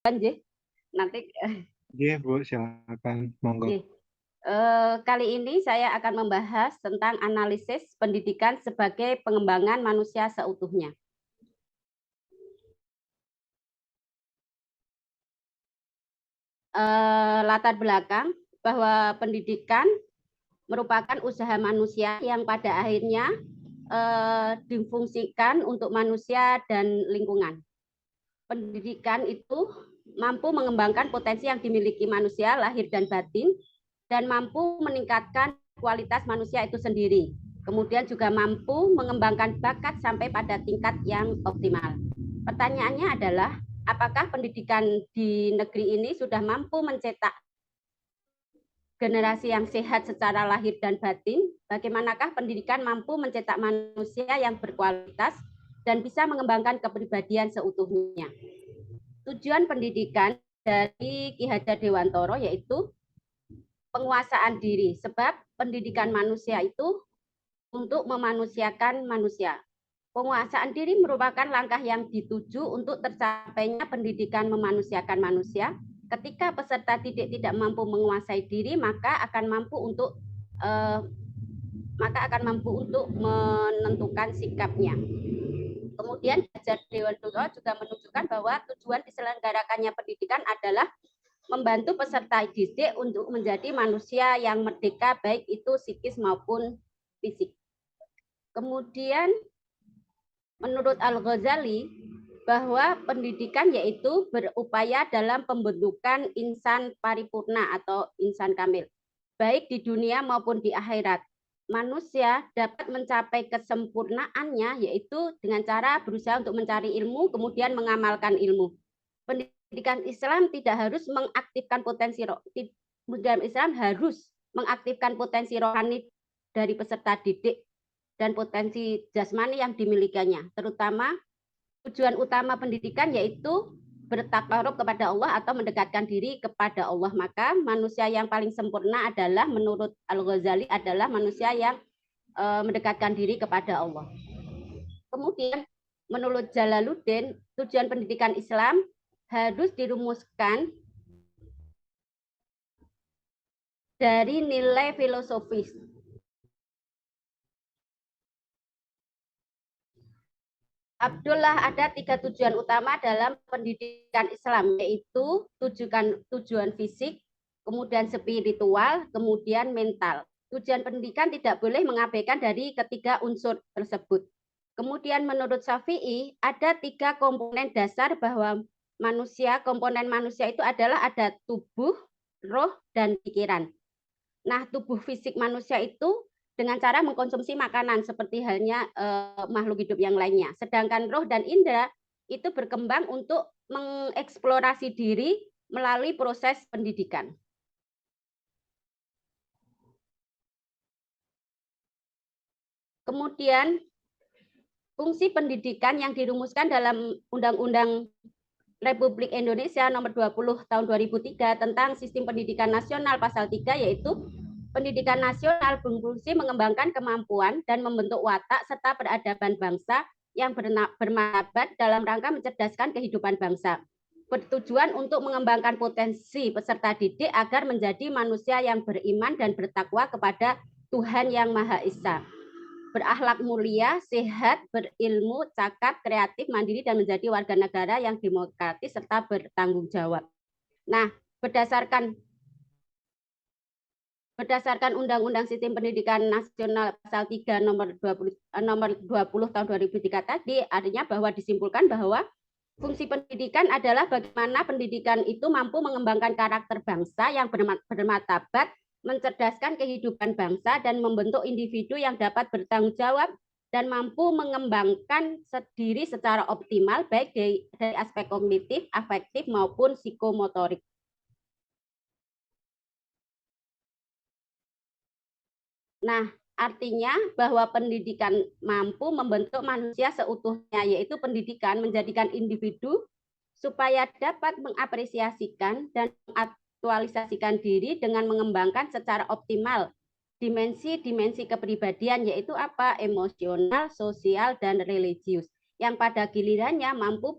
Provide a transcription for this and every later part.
Nggih. Nanti Iya, Bu, silakan. Monggo. nggih. Kali ini saya akan membahas tentang analisis pendidikan sebagai pengembangan manusia seutuhnya. Latar belakang bahwa pendidikan merupakan usaha manusia yang pada akhirnya difungsikan untuk manusia dan lingkungan. Pendidikan itu mampu mengembangkan potensi yang dimiliki manusia lahir dan batin dan mampu meningkatkan kualitas manusia itu sendiri. Kemudian juga mampu mengembangkan bakat sampai pada tingkat yang optimal. Pertanyaannya adalah, apakah pendidikan di negeri ini sudah mampu mencetak generasi yang sehat secara lahir dan batin? Bagaimanakah pendidikan mampu mencetak manusia yang berkualitas dan bisa mengembangkan kepribadian seutuhnya? Tujuan pendidikan dari Ki Hajar Dewantoro yaitu penguasaan diri, sebab pendidikan manusia itu untuk memanusiakan manusia. Penguasaan diri merupakan langkah yang dituju untuk tercapainya pendidikan memanusiakan manusia. Ketika peserta didik tidak mampu menguasai diri, maka akan mampu untuk menentukan sikapnya. Kemudian Hajar Dewantoro juga menunjukkan bahwa tujuan diselenggarakannya pendidikan adalah membantu peserta didik untuk menjadi manusia yang merdeka, baik itu psikis maupun fisik. Kemudian menurut Al-Ghazali bahwa pendidikan yaitu berupaya dalam pembentukan insan paripurna atau insan kamil, baik di dunia maupun di akhirat. Manusia dapat mencapai kesempurnaannya yaitu dengan cara berusaha untuk mencari ilmu, kemudian mengamalkan ilmu. Pendidikan Islam tidak harus mengaktifkan potensi rohani. Pendidikan Islam harus mengaktifkan potensi rohani dari peserta didik dan potensi jasmani yang dimilikinya. Terutama tujuan utama pendidikan yaitu bertakarub kepada Allah atau mendekatkan diri kepada Allah. Maka manusia yang paling sempurna adalah menurut Al-Ghazali adalah manusia yang mendekatkan diri kepada Allah. Kemudian menurut Jalaluddin, tujuan pendidikan Islam harus dirumuskan dari nilai filosofis. Abdullah, ada 3 tujuan utama dalam pendidikan Islam, yaitu tujuan fisik, kemudian spiritual, kemudian mental. Tujuan pendidikan tidak boleh mengabaikan dari ketiga unsur tersebut. Kemudian menurut Syafi'i, ada 3 komponen dasar bahwa komponen manusia itu adalah ada tubuh, roh, dan pikiran. Nah, tubuh fisik manusia itu dengan cara mengkonsumsi makanan seperti halnya makhluk hidup yang lainnya. Sedangkan roh dan indera itu berkembang untuk mengeksplorasi diri melalui proses pendidikan. Kemudian fungsi pendidikan yang dirumuskan dalam Undang-Undang Republik Indonesia nomor 20 tahun 2003 tentang sistem pendidikan nasional pasal 3 yaitu pendidikan nasional berfungsi mengembangkan kemampuan dan membentuk watak serta peradaban bangsa yang bermartabat dalam rangka mencerdaskan kehidupan bangsa. Bertujuan untuk mengembangkan potensi peserta didik agar menjadi manusia yang beriman dan bertakwa kepada Tuhan Yang Maha Esa. Berakhlak mulia, sehat, berilmu, cakap, kreatif, mandiri, dan menjadi warga negara yang demokratis serta bertanggung jawab. Nah, berdasarkan Undang-Undang Sistem Pendidikan Nasional Pasal 3 nomor 20 tahun 2003 tadi, artinya bahwa disimpulkan bahwa fungsi pendidikan adalah bagaimana pendidikan itu mampu mengembangkan karakter bangsa yang bermartabat, mencerdaskan kehidupan bangsa, dan membentuk individu yang dapat bertanggung jawab dan mampu mengembangkan diri secara optimal, baik dari aspek kognitif, afektif, maupun psikomotorik. Nah, artinya bahwa pendidikan mampu membentuk manusia seutuhnya, yaitu pendidikan menjadikan individu supaya dapat mengapresiasikan dan mengaktualisasikan diri dengan mengembangkan secara optimal dimensi-dimensi kepribadian, yaitu apa? Emosional, sosial, dan religius, yang pada gilirannya mampu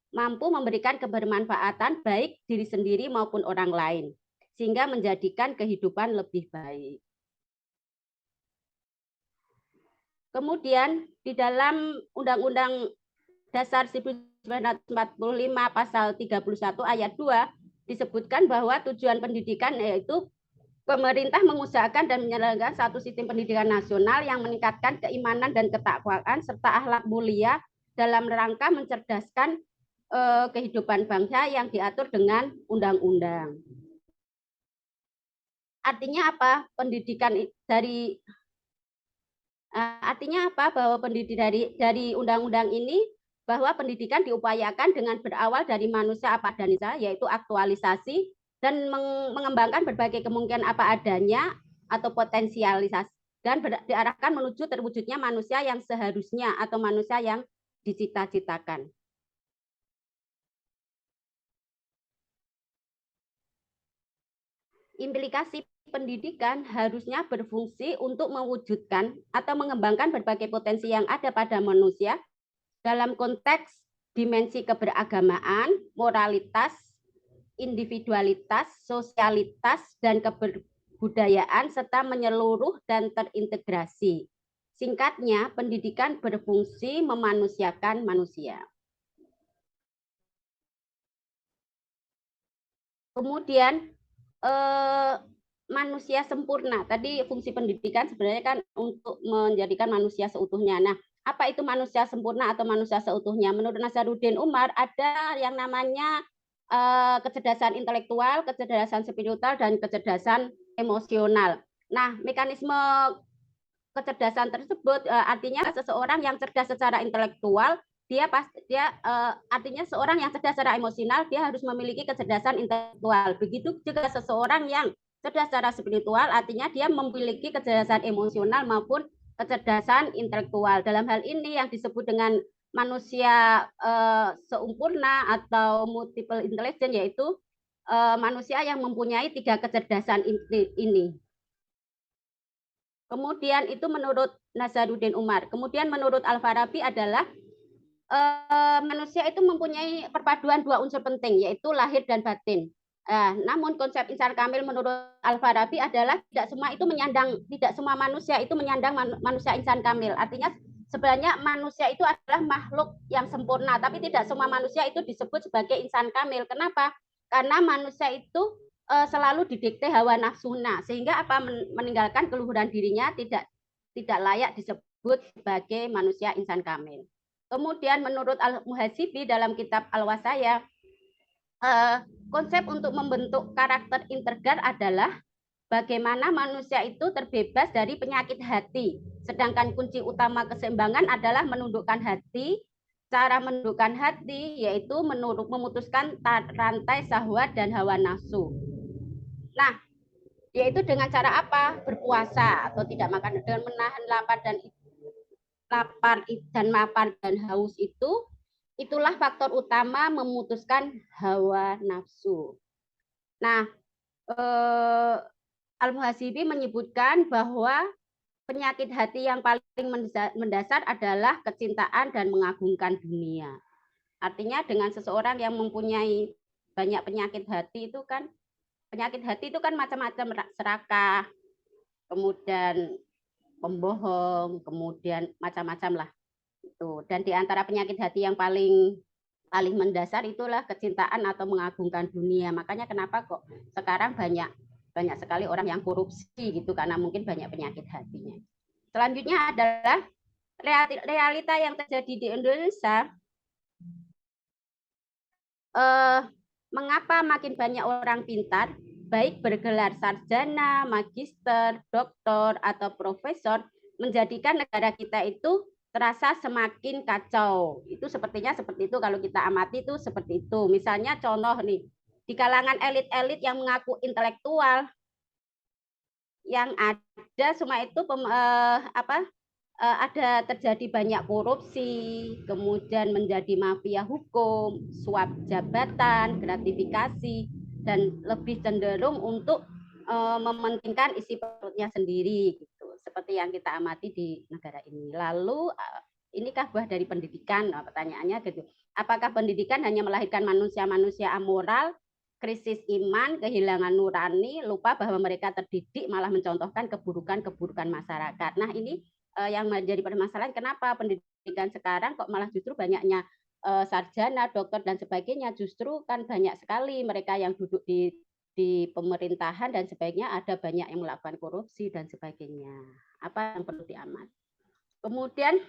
mampu memberikan kebermanfaatan baik diri sendiri maupun orang lain, sehingga menjadikan kehidupan lebih baik. Kemudian di dalam Undang-Undang Dasar 1945 pasal 31 ayat 2 disebutkan bahwa tujuan pendidikan yaitu pemerintah mengusahakan dan menyelenggarakan satu sistem pendidikan nasional yang meningkatkan keimanan dan ketakwaan serta akhlak mulia dalam rangka mencerdaskan kehidupan bangsa yang diatur dengan undang-undang. Artinya apa? Pendidikan dari artinya apa? Bahwa pendidikan dari undang-undang ini bahwa pendidikan diupayakan dengan berawal dari manusia apa adanya, yaitu aktualisasi dan mengembangkan berbagai kemungkinan apa adanya atau potensialisasi dan diarahkan menuju terwujudnya manusia yang seharusnya atau manusia yang dicita-citakan. Implikasi pendidikan harusnya berfungsi untuk mewujudkan atau mengembangkan berbagai potensi yang ada pada manusia dalam konteks dimensi keberagamaan, moralitas, individualitas, sosialitas, dan kebudayaan serta menyeluruh dan terintegrasi. Singkatnya, pendidikan berfungsi memanusiakan manusia. Kemudian manusia sempurna. Tadi fungsi pendidikan sebenarnya kan untuk menjadikan manusia seutuhnya. Nah, apa itu manusia sempurna atau manusia seutuhnya? Menurut Nasaruddin Umar ada yang namanya kecerdasan intelektual, kecerdasan spiritual, dan kecerdasan emosional. Nah, mekanisme kecerdasan tersebut artinya seseorang yang cerdas secara intelektual, artinya seorang yang cerdas secara emosional dia harus memiliki kecerdasan intelektual. Begitu juga seseorang yang cerdas secara spiritual, artinya dia memiliki kecerdasan emosional maupun kecerdasan intelektual. Dalam hal ini yang disebut dengan manusia sempurna atau multiple intelligence, yaitu manusia yang mempunyai 3 kecerdasan ini. Kemudian itu menurut Nasaruddin Umar. Kemudian menurut Al-Farabi adalah manusia itu mempunyai perpaduan 2 unsur penting, yaitu lahir dan batin. Namun konsep insan kamil menurut Al-Farabi adalah tidak semua manusia itu menyandang manusia insan kamil. Artinya sebenarnya manusia itu adalah makhluk yang sempurna, tapi tidak semua manusia itu disebut sebagai insan kamil. Kenapa? Karena manusia itu selalu didikte hawa nafsuna, sehingga apa meninggalkan keluhuran dirinya tidak layak disebut sebagai manusia insan kamil. Kemudian menurut Al-Muhasibi dalam kitab Al-Wasaya, konsep untuk membentuk karakter integral adalah bagaimana manusia itu terbebas dari penyakit hati. Sedangkan kunci utama keseimbangan adalah menundukkan hati. Cara menundukkan hati yaitu memutuskan rantai syahwat dan hawa nafsu. Nah, yaitu dengan cara apa? Berpuasa atau tidak makan, dengan menahan lapar dan haus itulah faktor utama memutuskan hawa nafsu. Nah, Al-Muhasibi menyebutkan bahwa penyakit hati yang paling mendasar adalah kecintaan dan mengagungkan dunia. Artinya dengan seseorang yang mempunyai banyak penyakit hati itu kan macam-macam, serakah, kemudian pembohong, kemudian macam-macam lah. Itu. Dan di antara penyakit hati yang paling mendasar itulah kecintaan atau mengagungkan dunia. Makanya kenapa kok sekarang banyak sekali orang yang korupsi gitu, karena mungkin banyak penyakit hatinya. Selanjutnya adalah realita yang terjadi di Indonesia. Mengapa makin banyak orang pintar, baik bergelar sarjana, magister, doktor, atau profesor, menjadikan negara kita itu terasa semakin kacau. Itu sepertinya seperti itu kalau kita amati itu seperti itu. Misalnya contoh nih, di kalangan elit-elit yang mengaku intelektual, yang ada semua itu ada terjadi banyak korupsi, kemudian menjadi mafia hukum, suap jabatan, gratifikasi, dan lebih cenderung untuk mementingkan isi perutnya sendiri gitu, seperti yang kita amati di negara ini. Lalu Inikah buah dari pendidikan? Nah, pertanyaannya gitu. Apakah pendidikan hanya melahirkan manusia-manusia amoral, krisis iman, kehilangan nurani, lupa bahwa mereka terdidik malah mencontohkan keburukan-keburukan masyarakat. Nah, ini yang menjadi permasalahan kenapa pendidikan sekarang kok malah justru banyaknya sarjana, dokter dan sebagainya, justru kan banyak sekali mereka yang duduk di pemerintahan dan sebagainya, ada banyak yang melakukan korupsi dan sebagainya. Apa yang perlu diamati? Kemudian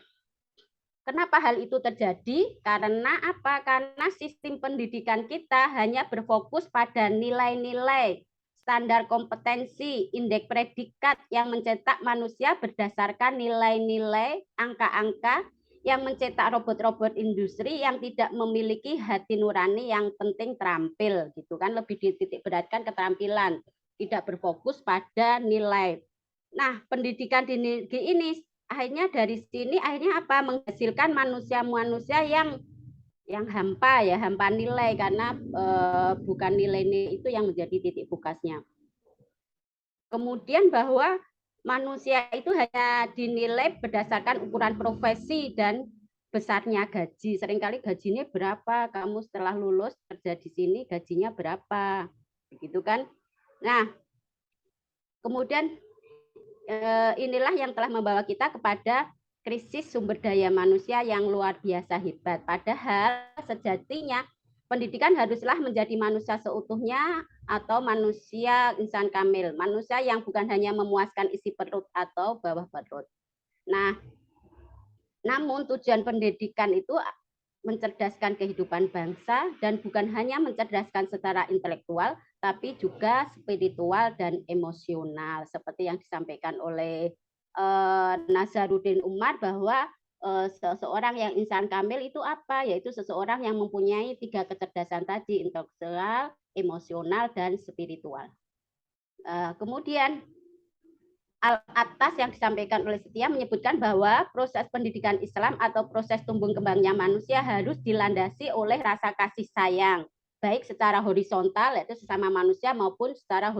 kenapa hal itu terjadi? Karena apa? Karena sistem pendidikan kita hanya berfokus pada nilai-nilai, standar kompetensi, indeks predikat yang mencetak manusia berdasarkan nilai-nilai, angka-angka yang mencetak robot-robot industri yang tidak memiliki hati nurani yang penting terampil gitu kan, lebih dititik beratkan keterampilan, tidak berfokus pada nilai. Nah, pendidikan di negeri ini akhirnya dari sini akhirnya apa? Menghasilkan manusia-manusia yang hampa ya, hampa nilai karena bukan nilai-nilai itu yang menjadi titik fokasnya. Kemudian bahwa manusia itu hanya dinilai berdasarkan ukuran profesi dan besarnya gaji. Seringkali gajinya berapa? Kamu setelah lulus kerja di sini gajinya berapa? Begitu kan? Nah, kemudian inilah yang telah membawa kita kepada krisis sumber daya manusia yang luar biasa hebat. Padahal sejatinya pendidikan haruslah menjadi manusia seutuhnya atau manusia insan kamil, manusia yang bukan hanya memuaskan isi perut atau bawah perut. Nah, namun tujuan pendidikan itu mencerdaskan kehidupan bangsa dan bukan hanya mencerdaskan secara intelektual, tapi juga spiritual dan emosional. Seperti yang disampaikan oleh Nazaruddin Umar bahwa seseorang yang insan kamil itu apa? Yaitu seseorang yang mempunyai 3 kecerdasan tadi, intelektual, emosional, dan spiritual. Kemudian atas yang disampaikan oleh Setia menyebutkan bahwa proses pendidikan Islam atau proses tumbuh kembangnya manusia harus dilandasi oleh rasa kasih sayang, baik secara horizontal yaitu sesama manusia maupun secara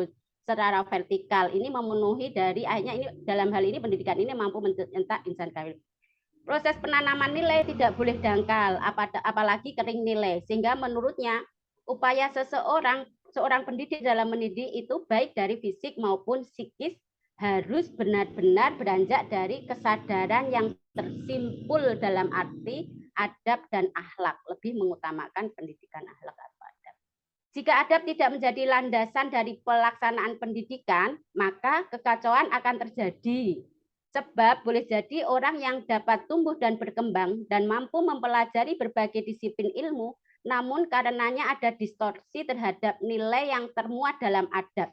vertikal. Ini memenuhi dari akhirnya ini dalam hal ini pendidikan ini mampu mencetak insan kamil. Proses penanaman nilai tidak boleh dangkal, apalagi kering nilai, sehingga menurutnya upaya seorang pendidik dalam mendidik itu baik dari fisik maupun psikis harus benar-benar beranjak dari kesadaran yang tersimpul dalam arti adab dan akhlak, lebih mengutamakan pendidikan akhlak atau adab. Jika adab tidak menjadi landasan dari pelaksanaan pendidikan, maka kekacauan akan terjadi. Sebab boleh jadi orang yang dapat tumbuh dan berkembang dan mampu mempelajari berbagai disiplin ilmu, namun karenanya ada distorsi terhadap nilai yang termuat dalam adab,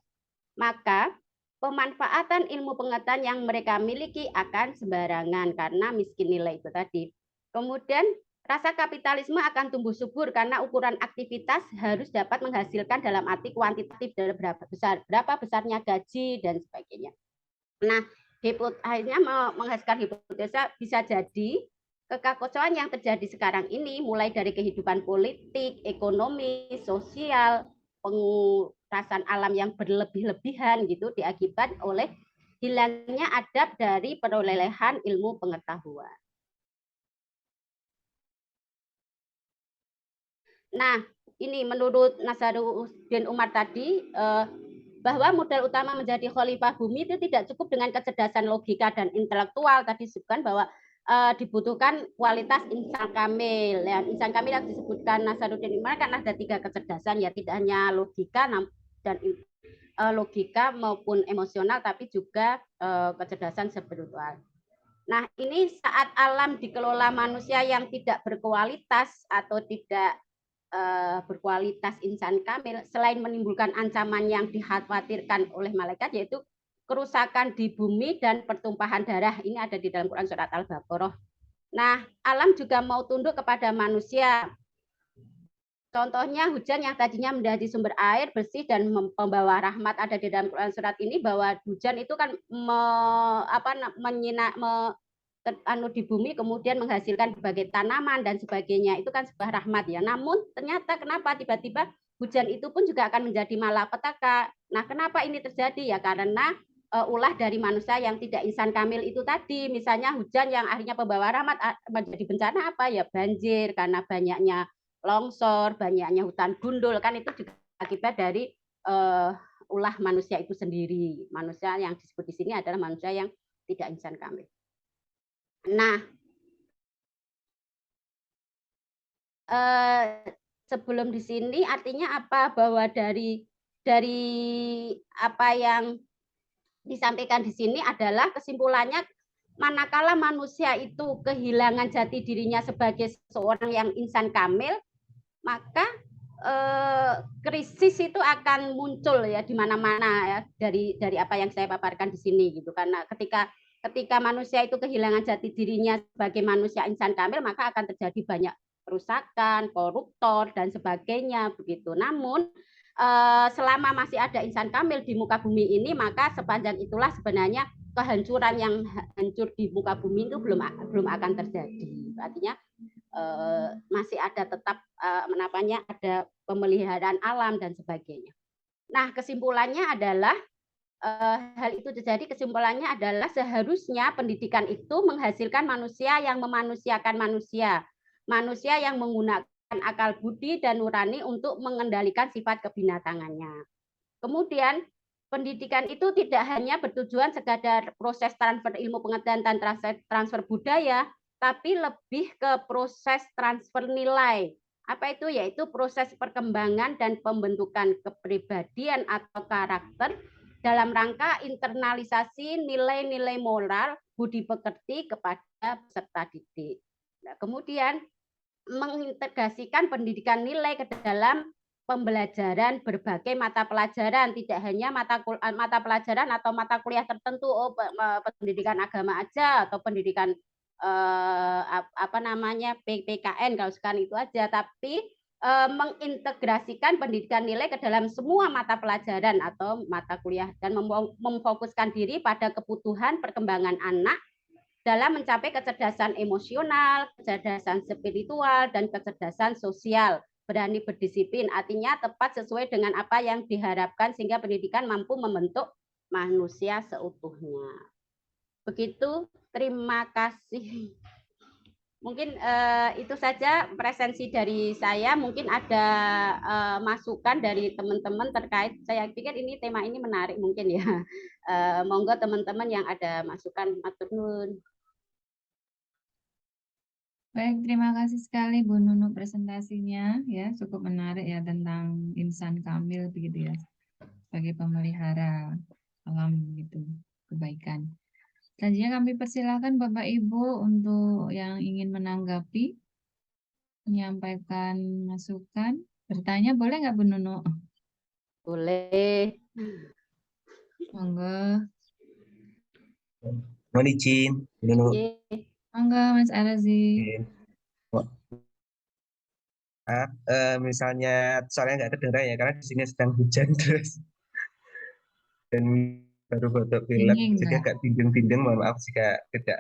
maka pemanfaatan ilmu pengetahuan yang mereka miliki akan sembarangan karena miskin nilai itu tadi. Kemudian rasa kapitalisme akan tumbuh subur karena ukuran aktivitas harus dapat menghasilkan dalam arti kuantitatif dari berapa besarnya gaji dan sebagainya. Nah, akhirnya menghasilkan hipotesa bisa jadi kekacauan yang terjadi sekarang ini mulai dari kehidupan politik, ekonomi, sosial, pengurasan alam yang berlebih-lebihan gitu diakibat oleh hilangnya adab dari perolehan ilmu pengetahuan. Nah, ini menurut Nazaruddin Umar tadi bahwa modal utama menjadi khalifah bumi itu tidak cukup dengan kecerdasan logika dan intelektual. Tadi disebutkan bahwa dibutuhkan kualitas insan kamil. Ya, insan kamil yang disebutkan Nazaruddin Umar kan ada 3 kecerdasan ya, tidak hanya logika dan logika maupun emosional, tapi juga kecerdasan spiritual. Nah, ini saat alam dikelola manusia yang tidak berkualitas atau tidak berkualitas insan kamil, selain menimbulkan ancaman yang dikhawatirkan oleh malaikat, yaitu kerusakan di bumi dan pertumpahan darah. Ini ada di dalam Quran surat Al-Baqarah. Nah, alam juga mau tunduk kepada manusia. Contohnya hujan yang tadinya menjadi sumber air bersih dan membawa rahmat, ada di dalam Quran surat ini bahwa hujan itu kan di bumi kemudian menghasilkan berbagai tanaman dan sebagainya, itu kan sebuah rahmat ya. Namun ternyata kenapa tiba-tiba hujan itu pun juga akan menjadi malapetaka. Nah, kenapa ini terjadi ya? Karena ulah dari manusia yang tidak insan kamil itu tadi. Misalnya hujan yang akhirnya pembawa rahmat menjadi bencana apa ya, banjir karena banyaknya longsor, banyaknya hutan gundul, kan itu juga akibat dari ulah manusia itu sendiri. Manusia yang disebut di sini adalah manusia yang tidak insan kamil. Nah, sebelum di sini artinya apa, bahwa dari apa yang disampaikan di sini adalah kesimpulannya, manakala manusia itu kehilangan jati dirinya sebagai seorang yang insan kamil, maka krisis itu akan muncul ya di mana-mana ya, dari apa yang saya paparkan di sini gitu. Karena ketika manusia itu kehilangan jati dirinya sebagai manusia insan kamil, maka akan terjadi banyak perusakan, koruptor dan sebagainya begitu. Namun selama masih ada insan kamil di muka bumi ini, maka sepanjang itulah sebenarnya kehancuran yang hancur di muka bumi itu belum akan terjadi. Artinya masih ada tetap ada pemeliharaan alam dan sebagainya. Nah, kesimpulannya adalah hal itu terjadi, kesimpulannya adalah seharusnya pendidikan itu menghasilkan manusia yang memanusiakan manusia, manusia yang menggunakan akal budi dan nurani untuk mengendalikan sifat kebinatangannya. Kemudian pendidikan itu tidak hanya bertujuan sekadar proses transfer ilmu pengetahuan dan transfer budaya, tapi lebih ke proses transfer nilai. Apa itu? Yaitu proses perkembangan dan pembentukan kepribadian atau karakter dalam rangka internalisasi nilai-nilai moral, budi pekerti kepada peserta didik. Nah, kemudian mengintegrasikan pendidikan nilai ke dalam pembelajaran berbagai mata pelajaran, tidak hanya mata pelajaran atau mata kuliah tertentu, pendidikan agama aja atau pendidikan PPKN kalau sekarang itu aja, tapi mengintegrasikan pendidikan nilai ke dalam semua mata pelajaran atau mata kuliah dan memfokuskan diri pada kebutuhan perkembangan anak dalam mencapai kecerdasan emosional, kecerdasan spiritual, dan kecerdasan sosial. Berani berdisiplin, artinya tepat sesuai dengan apa yang diharapkan sehingga pendidikan mampu membentuk manusia seutuhnya. Begitu, terima kasih. Mungkin itu saja presensi dari saya. Mungkin ada masukan dari teman-teman terkait. Saya pikir ini tema ini menarik mungkin ya. Monggo teman-teman yang ada masukan, matur nuwun. Baik, terima kasih sekali Bu Nunu presentasinya ya, cukup menarik ya tentang insan kamil begitu ya, sebagai pemelihara alam gitu, kebaikan. Selanjutnya kami persilakan Bapak Ibu untuk yang ingin menanggapi, menyampaikan masukan, bertanya boleh nggak Bu Nunu? Boleh. Monggo. Mohon izin, Bu Nunu. Monggo Mas Arazi. Misalnya soalnya nggak kedengeran ya karena di sini sedang hujan terus dan baru batuk pilek, jadi agak bindeng-bindeng. Mohon maaf jika tidak.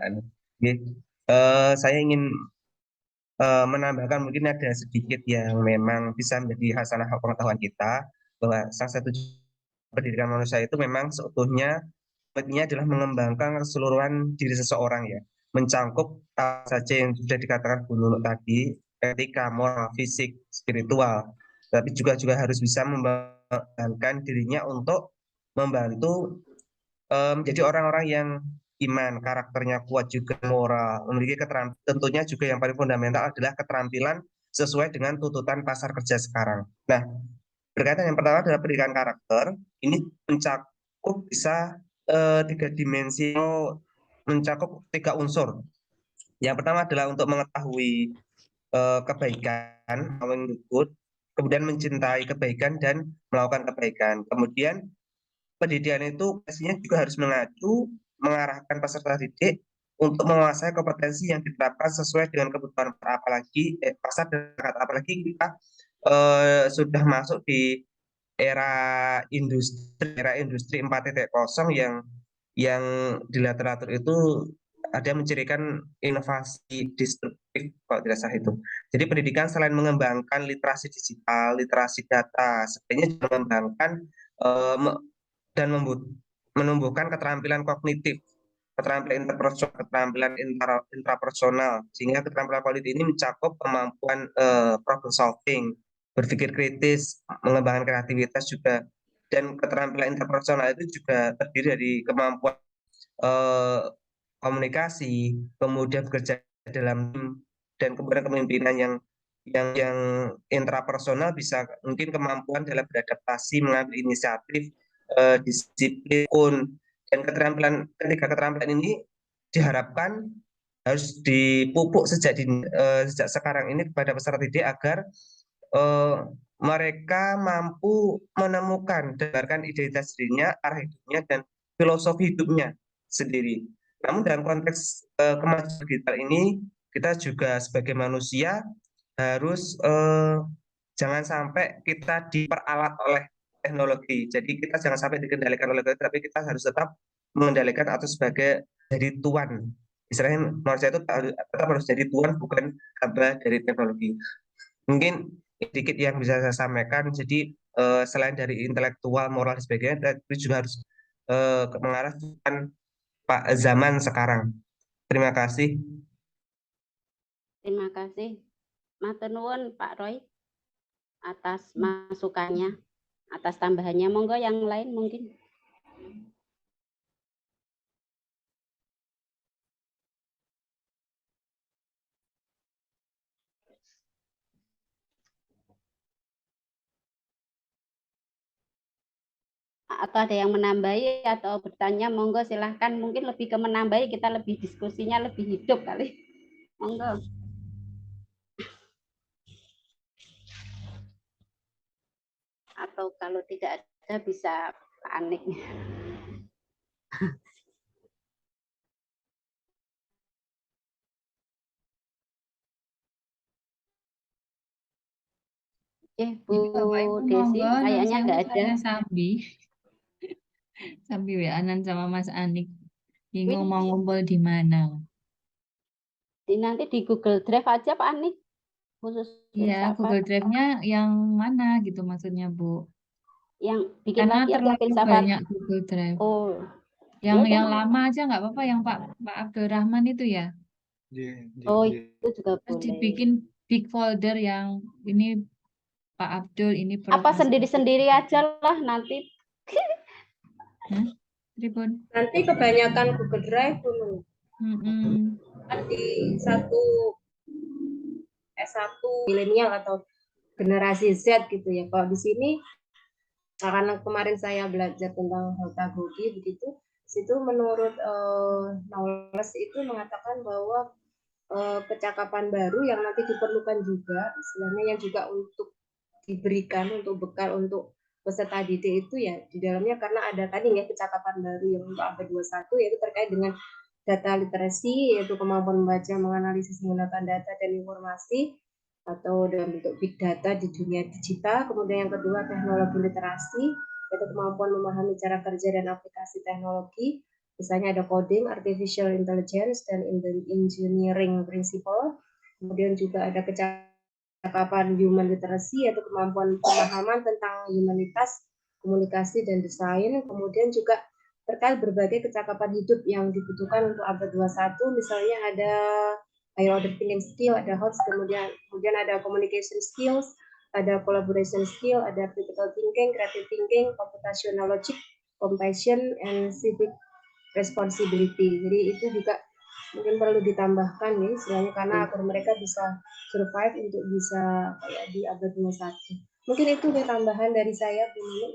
Saya ingin menambahkan mungkin ada sedikit yang memang bisa menjadi hasanah pengetahuan kita, bahwa salah satu pendidikan manusia itu memang seutuhnya adalah mengembangkan keseluruhan diri seseorang ya, mencangkup apa saja yang sudah dikatakan Bu Nunu tadi, etika, moral, fisik, spiritual, tapi juga harus bisa mengembangkan dirinya untuk membantu menjadi orang-orang yang iman, karakternya kuat, juga moral, memiliki keterampilan. Tentunya juga yang paling fundamental adalah keterampilan sesuai dengan tuntutan pasar kerja sekarang. Nah, berkaitan yang pertama adalah pendidikan karakter, ini mencakup bisa 3 dimensi, mencakup 3 unsur. Yang pertama adalah untuk mengetahui kebaikan, kemudian mencintai kebaikan dan melakukan kebaikan. Kemudian pendidikan itu pastinya juga harus mengarahkan peserta didik untuk menguasai kompetensi yang diterapkan sesuai dengan kebutuhan apalagi pasar, apalagi kita sudah masuk di era industri 4.0 yang di literatur itu ada mencirikan inovasi disruptif kalau tidak salah itu. Jadi pendidikan selain mengembangkan literasi digital, literasi data, sebenarnya juga mengembangkan dan menumbuhkan keterampilan kognitif, keterampilan interpersonal, keterampilan intrapersonal, sehingga keterampilan kognitif ini mencakup kemampuan problem solving, berpikir kritis, mengembangkan kreativitas juga, dan keterampilan interpersonal itu juga terdiri dari kemampuan komunikasi, kemudian bekerja dalam tim, dan kemudian kepemimpinan yang intrapersonal bisa mungkin kemampuan dalam beradaptasi, mengambil inisiatif, disiplin, dan ketiga keterampilan ini diharapkan harus dipupuk sejak sekarang ini kepada peserta didik agar mereka mampu menemukan berdasarkan identitas dirinya, arah hidupnya, dan filosofi hidupnya sendiri. Namun dalam konteks kemajuan digital ini, kita juga sebagai manusia harus jangan sampai kita diperalat oleh teknologi. Jadi kita jangan sampai dikendalikan oleh teknologi, tapi kita harus tetap mengendalikan atau sebagai jadi tuan. Istilahnya manusia itu tetap harus jadi tuan, bukan hamba dari teknologi. Mungkin sedikit yang bisa saya sampaikan. Jadi selain dari intelektual, moral dan sebagainya, tapi juga harus mengarah Pak zaman sekarang. Terima kasih. Terima kasih. Matur nuwun Pak Roy atas masukannya, atas tambahannya. Monggo yang lain mungkin. Atau ada yang menambahi atau bertanya, monggo silahkan. Mungkin lebih ke menambahi, kita lebih diskusinya lebih hidup kali. Monggo. Atau kalau tidak ada bisa panik. Bu Jadi Bapak Ibu Desi, monggo, kayaknya nggak ada. saya Sambi. Sambi WA-an sama Mas Anik. Bingung mau ngumpul di mana. Nanti di Google Drive aja Pak Anik. Khusus Iya, filsafat. Google Drive-nya yang mana gitu maksudnya, Bu? Yang bikin Karena lagi aja terlalu filsafat. banyak Google Drive. Oh. Yang lama aja nggak apa-apa, yang Pak Abdul Rahman itu ya. Oh, itu juga Terus boleh. dibikin big folder yang ini Pak Abdul, ini Apa Profesor. sendiri-sendiri aja lah nanti. Tribun. Nanti kebanyakan Google Drive dulu. Kan di S1 milenial atau generasi Z gitu ya. Kalau di sini karena kemarin saya belajar tentang heutagogi begitu, situ menurut Knowles itu mengatakan bahwa kecakapan baru yang nanti diperlukan juga, istilahnya yang juga untuk diberikan untuk bekal untuk peserta didik itu ya di dalamnya, karena ada tadi ya kecakapan baru yang untuk abad 21 yaitu terkait dengan data literasi, yaitu kemampuan membaca, menganalisis, menggunakan data dan informasi atau dalam bentuk big data di dunia digital. Kemudian yang kedua teknologi literasi, yaitu kemampuan memahami cara kerja dan aplikasi teknologi. Misalnya ada coding, artificial intelligence, dan engineering principle. Kemudian juga ada kecakapan human literacy, yaitu kemampuan pemahaman tentang humanitas, komunikasi, dan desain. Kemudian juga terkait berbagai kecakapan hidup yang dibutuhkan untuk abad 21, misalnya ada higher order thinking skill, ada HOTS, kemudian ada communication skills, ada collaboration skill, ada critical thinking, creative thinking, computational logic, compassion, and civic responsibility. Jadi itu juga mungkin perlu ditambahkan nih, istilahnya karena agar mereka bisa survive untuk bisa kayak di abad 21. Mungkin itu ya tambahan dari saya, Bu Nunu.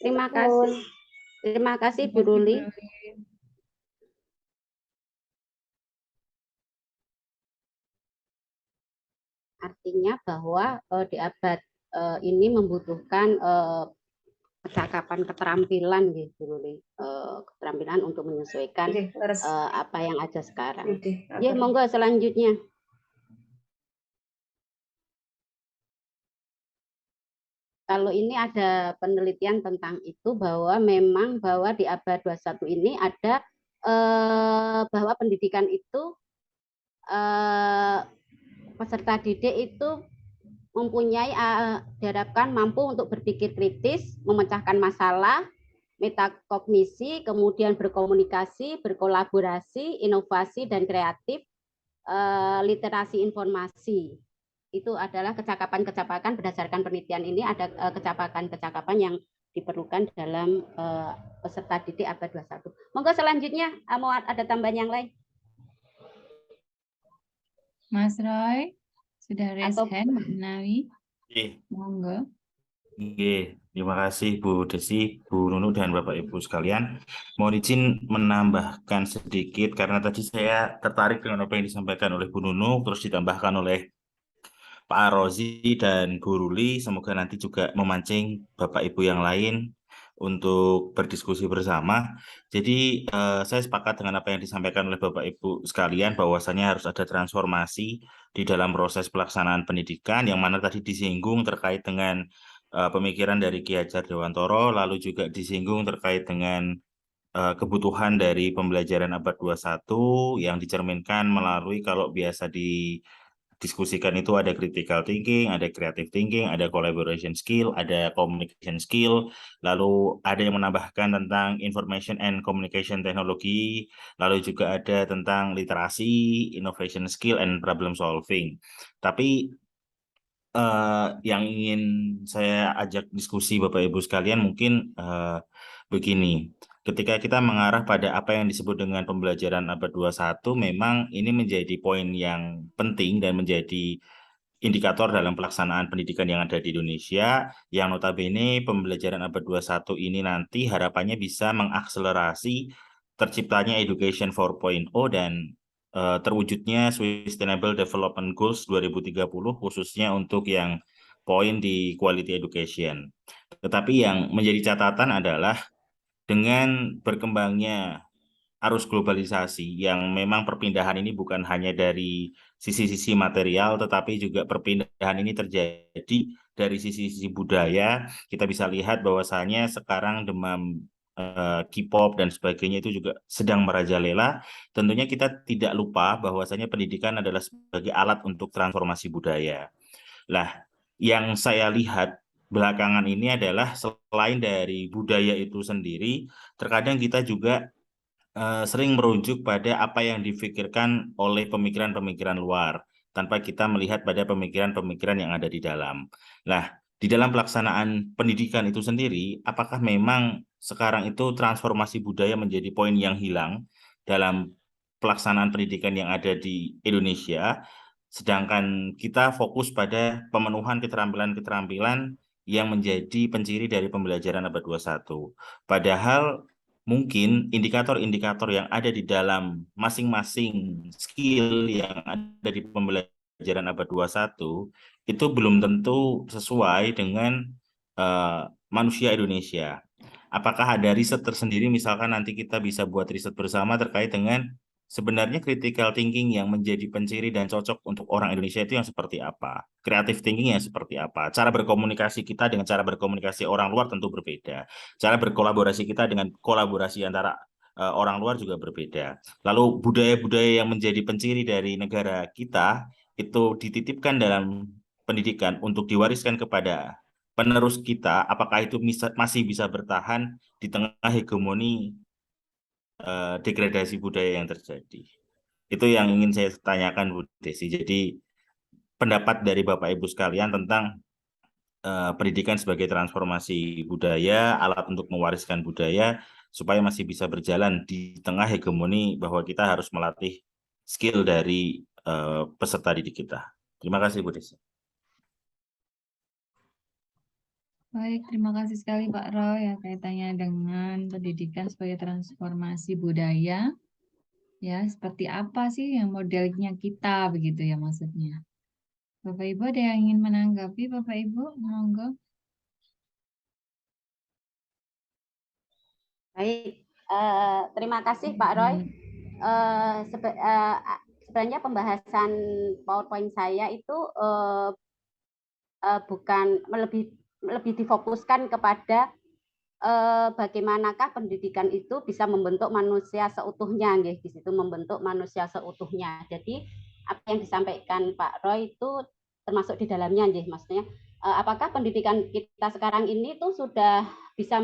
Terima kasih. Terima kasih Bu Ruli. Artinya bahwa di abad ini membutuhkan kecakapan keterampilan gitu, keterampilan untuk menyesuaikan apa yang ada sekarang. Ya, monggo selanjutnya. Kalau ini ada penelitian tentang itu bahwa memang bahwa di abad 21 ini ada bahwa pendidikan itu peserta didik itu mempunyai diharapkan mampu untuk berpikir kritis, memecahkan masalah, metakognisi, kemudian berkomunikasi, berkolaborasi, inovasi dan kreatif, literasi informasi. Itu adalah kecakapan-kecakapan berdasarkan penelitian ini, ada kecakapan-kecakapan yang diperlukan dalam peserta didik abad 21. Monggo selanjutnya mau ada tambahan yang lain? Mas Roy, sudah raise Atau hand, Mbak Menawi. Oke, Monggo. terima kasih Bu Desi, Bu Nunu, dan Bapak Ibu sekalian. Mohon izin menambahkan sedikit karena tadi saya tertarik dengan apa yang disampaikan oleh Bu Nunu, terus ditambahkan oleh Pak Arozi dan Bu Ruli. Semoga nanti juga memancing Bapak Ibu yang lain untuk berdiskusi bersama. Jadi saya sepakat dengan apa yang disampaikan oleh Bapak Ibu sekalian bahwasannya harus ada transformasi di dalam proses pelaksanaan pendidikan yang mana tadi disinggung terkait dengan pemikiran dari Ki Hajar Dewantoro, lalu juga disinggung terkait dengan kebutuhan dari pembelajaran abad 21 yang dicerminkan melalui kalau biasa didiskusikan itu ada critical thinking, ada creative thinking, ada collaboration skill, ada communication skill, lalu ada yang menambahkan tentang information and communication technology, lalu juga ada tentang literasi, innovation skill, and problem solving. Tapi yang ingin saya ajak diskusi Bapak Ibu sekalian mungkin begini. Ketika kita mengarah pada apa yang disebut dengan pembelajaran abad 21, memang ini menjadi poin yang penting dan menjadi indikator dalam pelaksanaan pendidikan yang ada di Indonesia, yang notabene pembelajaran abad 21 ini nanti harapannya bisa mengakselerasi terciptanya Education 4.0 dan terwujudnya Sustainable Development Goals 2030 khususnya untuk yang poin di quality education. Tetapi yang menjadi catatan adalah dengan berkembangnya arus globalisasi yang memang perpindahan ini bukan hanya dari sisi-sisi material tetapi juga perpindahan ini terjadi dari sisi-sisi budaya. Kita bisa lihat bahwasanya sekarang demam K-pop dan sebagainya itu juga sedang merajalela. Tentunya kita tidak lupa bahwasanya pendidikan adalah sebagai alat untuk transformasi budaya. Nah, yang saya lihat belakangan ini adalah selain dari budaya itu sendiri, terkadang kita juga sering merujuk pada apa yang difikirkan oleh pemikiran-pemikiran luar tanpa kita melihat pada pemikiran-pemikiran yang ada di dalam. Nah, di dalam pelaksanaan pendidikan itu sendiri, apakah memang sekarang itu transformasi budaya menjadi poin yang hilang dalam pelaksanaan pendidikan yang ada di Indonesia, sedangkan kita fokus pada pemenuhan keterampilan-keterampilan yang menjadi penciri dari pembelajaran abad 21. Padahal mungkin indikator-indikator yang ada di dalam masing-masing skill yang ada di pembelajaran abad 21 itu belum tentu sesuai dengan manusia Indonesia. Apakah ada riset tersendiri, misalkan nanti kita bisa buat riset bersama terkait dengan sebenarnya critical thinking yang menjadi penciri dan cocok untuk orang Indonesia itu yang seperti apa? Creative thinking yang seperti apa? Cara berkomunikasi kita dengan cara berkomunikasi orang luar tentu berbeda. Cara berkolaborasi kita dengan kolaborasi antara orang luar juga berbeda. Lalu budaya-budaya yang menjadi penciri dari negara kita itu dititipkan dalam pendidikan untuk diwariskan kepada penerus kita, apakah itu masih bisa bertahan di tengah hegemoni degradasi budaya yang terjadi? Itu yang ingin saya tanyakan, Bu Desi. Jadi pendapat dari Bapak Ibu sekalian tentang pendidikan sebagai transformasi budaya, alat untuk mewariskan budaya, supaya masih bisa berjalan di tengah hegemoni bahwa kita harus melatih skill dari peserta didik kita. Terima kasih, Bu Desi. Baik, terima kasih sekali Pak Roy ya kaitannya dengan pendidikan sebagai transformasi budaya. Ya, seperti apa sih yang modelnya kita begitu ya maksudnya. Bapak Ibu ada yang ingin menanggapi Bapak Ibu? Monggo. baik, terima kasih Pak Roy. Sebenarnya pembahasan PowerPoint saya itu bukan lebih difokuskan kepada bagaimanakah pendidikan itu bisa membentuk manusia seutuhnya, di situ membentuk manusia seutuhnya. Jadi apa yang disampaikan Pak Roy itu termasuk di dalamnya, maksudnya apakah pendidikan kita sekarang ini tuh sudah bisa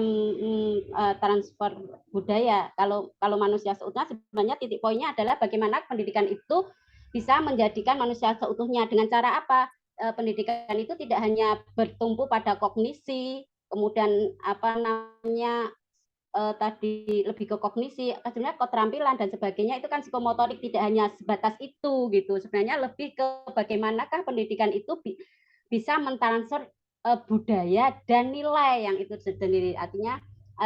transfer budaya. Kalau manusia seutuhnya sebenarnya titik poinnya adalah bagaimana pendidikan itu bisa menjadikan manusia seutuhnya. Dengan cara apa? Pendidikan itu tidak hanya bertumpu pada kognisi, kemudian apa namanya tadi lebih ke kognisi, sebenarnya keterampilan dan sebagainya itu kan psikomotorik, tidak hanya sebatas itu gitu. Sebenarnya lebih ke bagaimanakah pendidikan itu bisa mentransfer budaya dan nilai yang itu sendiri. Artinya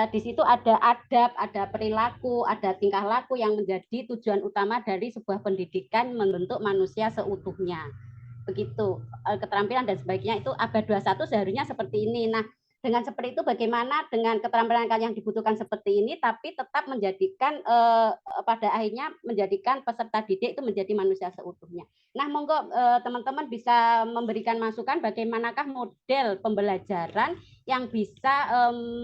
di situ ada adab, ada perilaku, ada tingkah laku yang menjadi tujuan utama dari sebuah pendidikan membentuk manusia seutuhnya. Begitu. Keterampilan dan sebagainya itu abad 21 seharusnya seperti ini. Nah, dengan seperti itu bagaimana dengan keterampilan yang dibutuhkan seperti ini tapi tetap menjadikan pada akhirnya menjadikan peserta didik itu menjadi manusia seutuhnya. Nah, monggo teman-teman bisa memberikan masukan bagaimanakah model pembelajaran yang bisa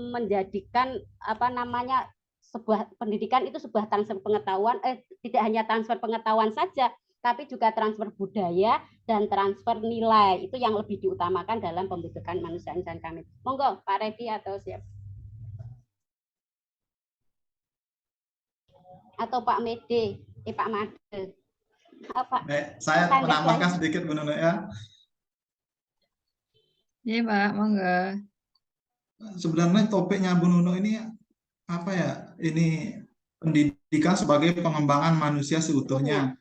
menjadikan apa namanya sebuah pendidikan itu sebuah transfer pengetahuan, tidak hanya transfer pengetahuan saja, tapi juga transfer budaya dan transfer nilai. Itu yang lebih diutamakan dalam pembentukan manusia insan kamil. Monggo Pak Redi atau siap. Atau Pak Mede, Pak Made. Saya menambahkan sedikit Bu Nunu ya. Iya Pak, monggo. Sebenarnya topiknya Bu Nunu ini apa ya? Ini pendidikan sebagai pengembangan manusia seutuhnya.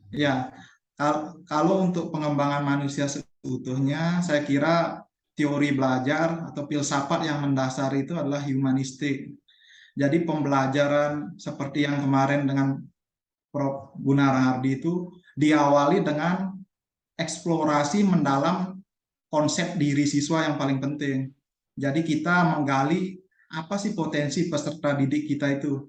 Ya, kalau untuk pengembangan manusia seutuhnya, saya kira teori belajar atau filsafat yang mendasar itu adalah humanistik. Jadi pembelajaran seperti yang kemarin dengan Prof. Gunarhardi itu diawali dengan eksplorasi mendalam konsep diri siswa yang paling penting. Jadi kita menggali apa sih potensi peserta didik kita itu.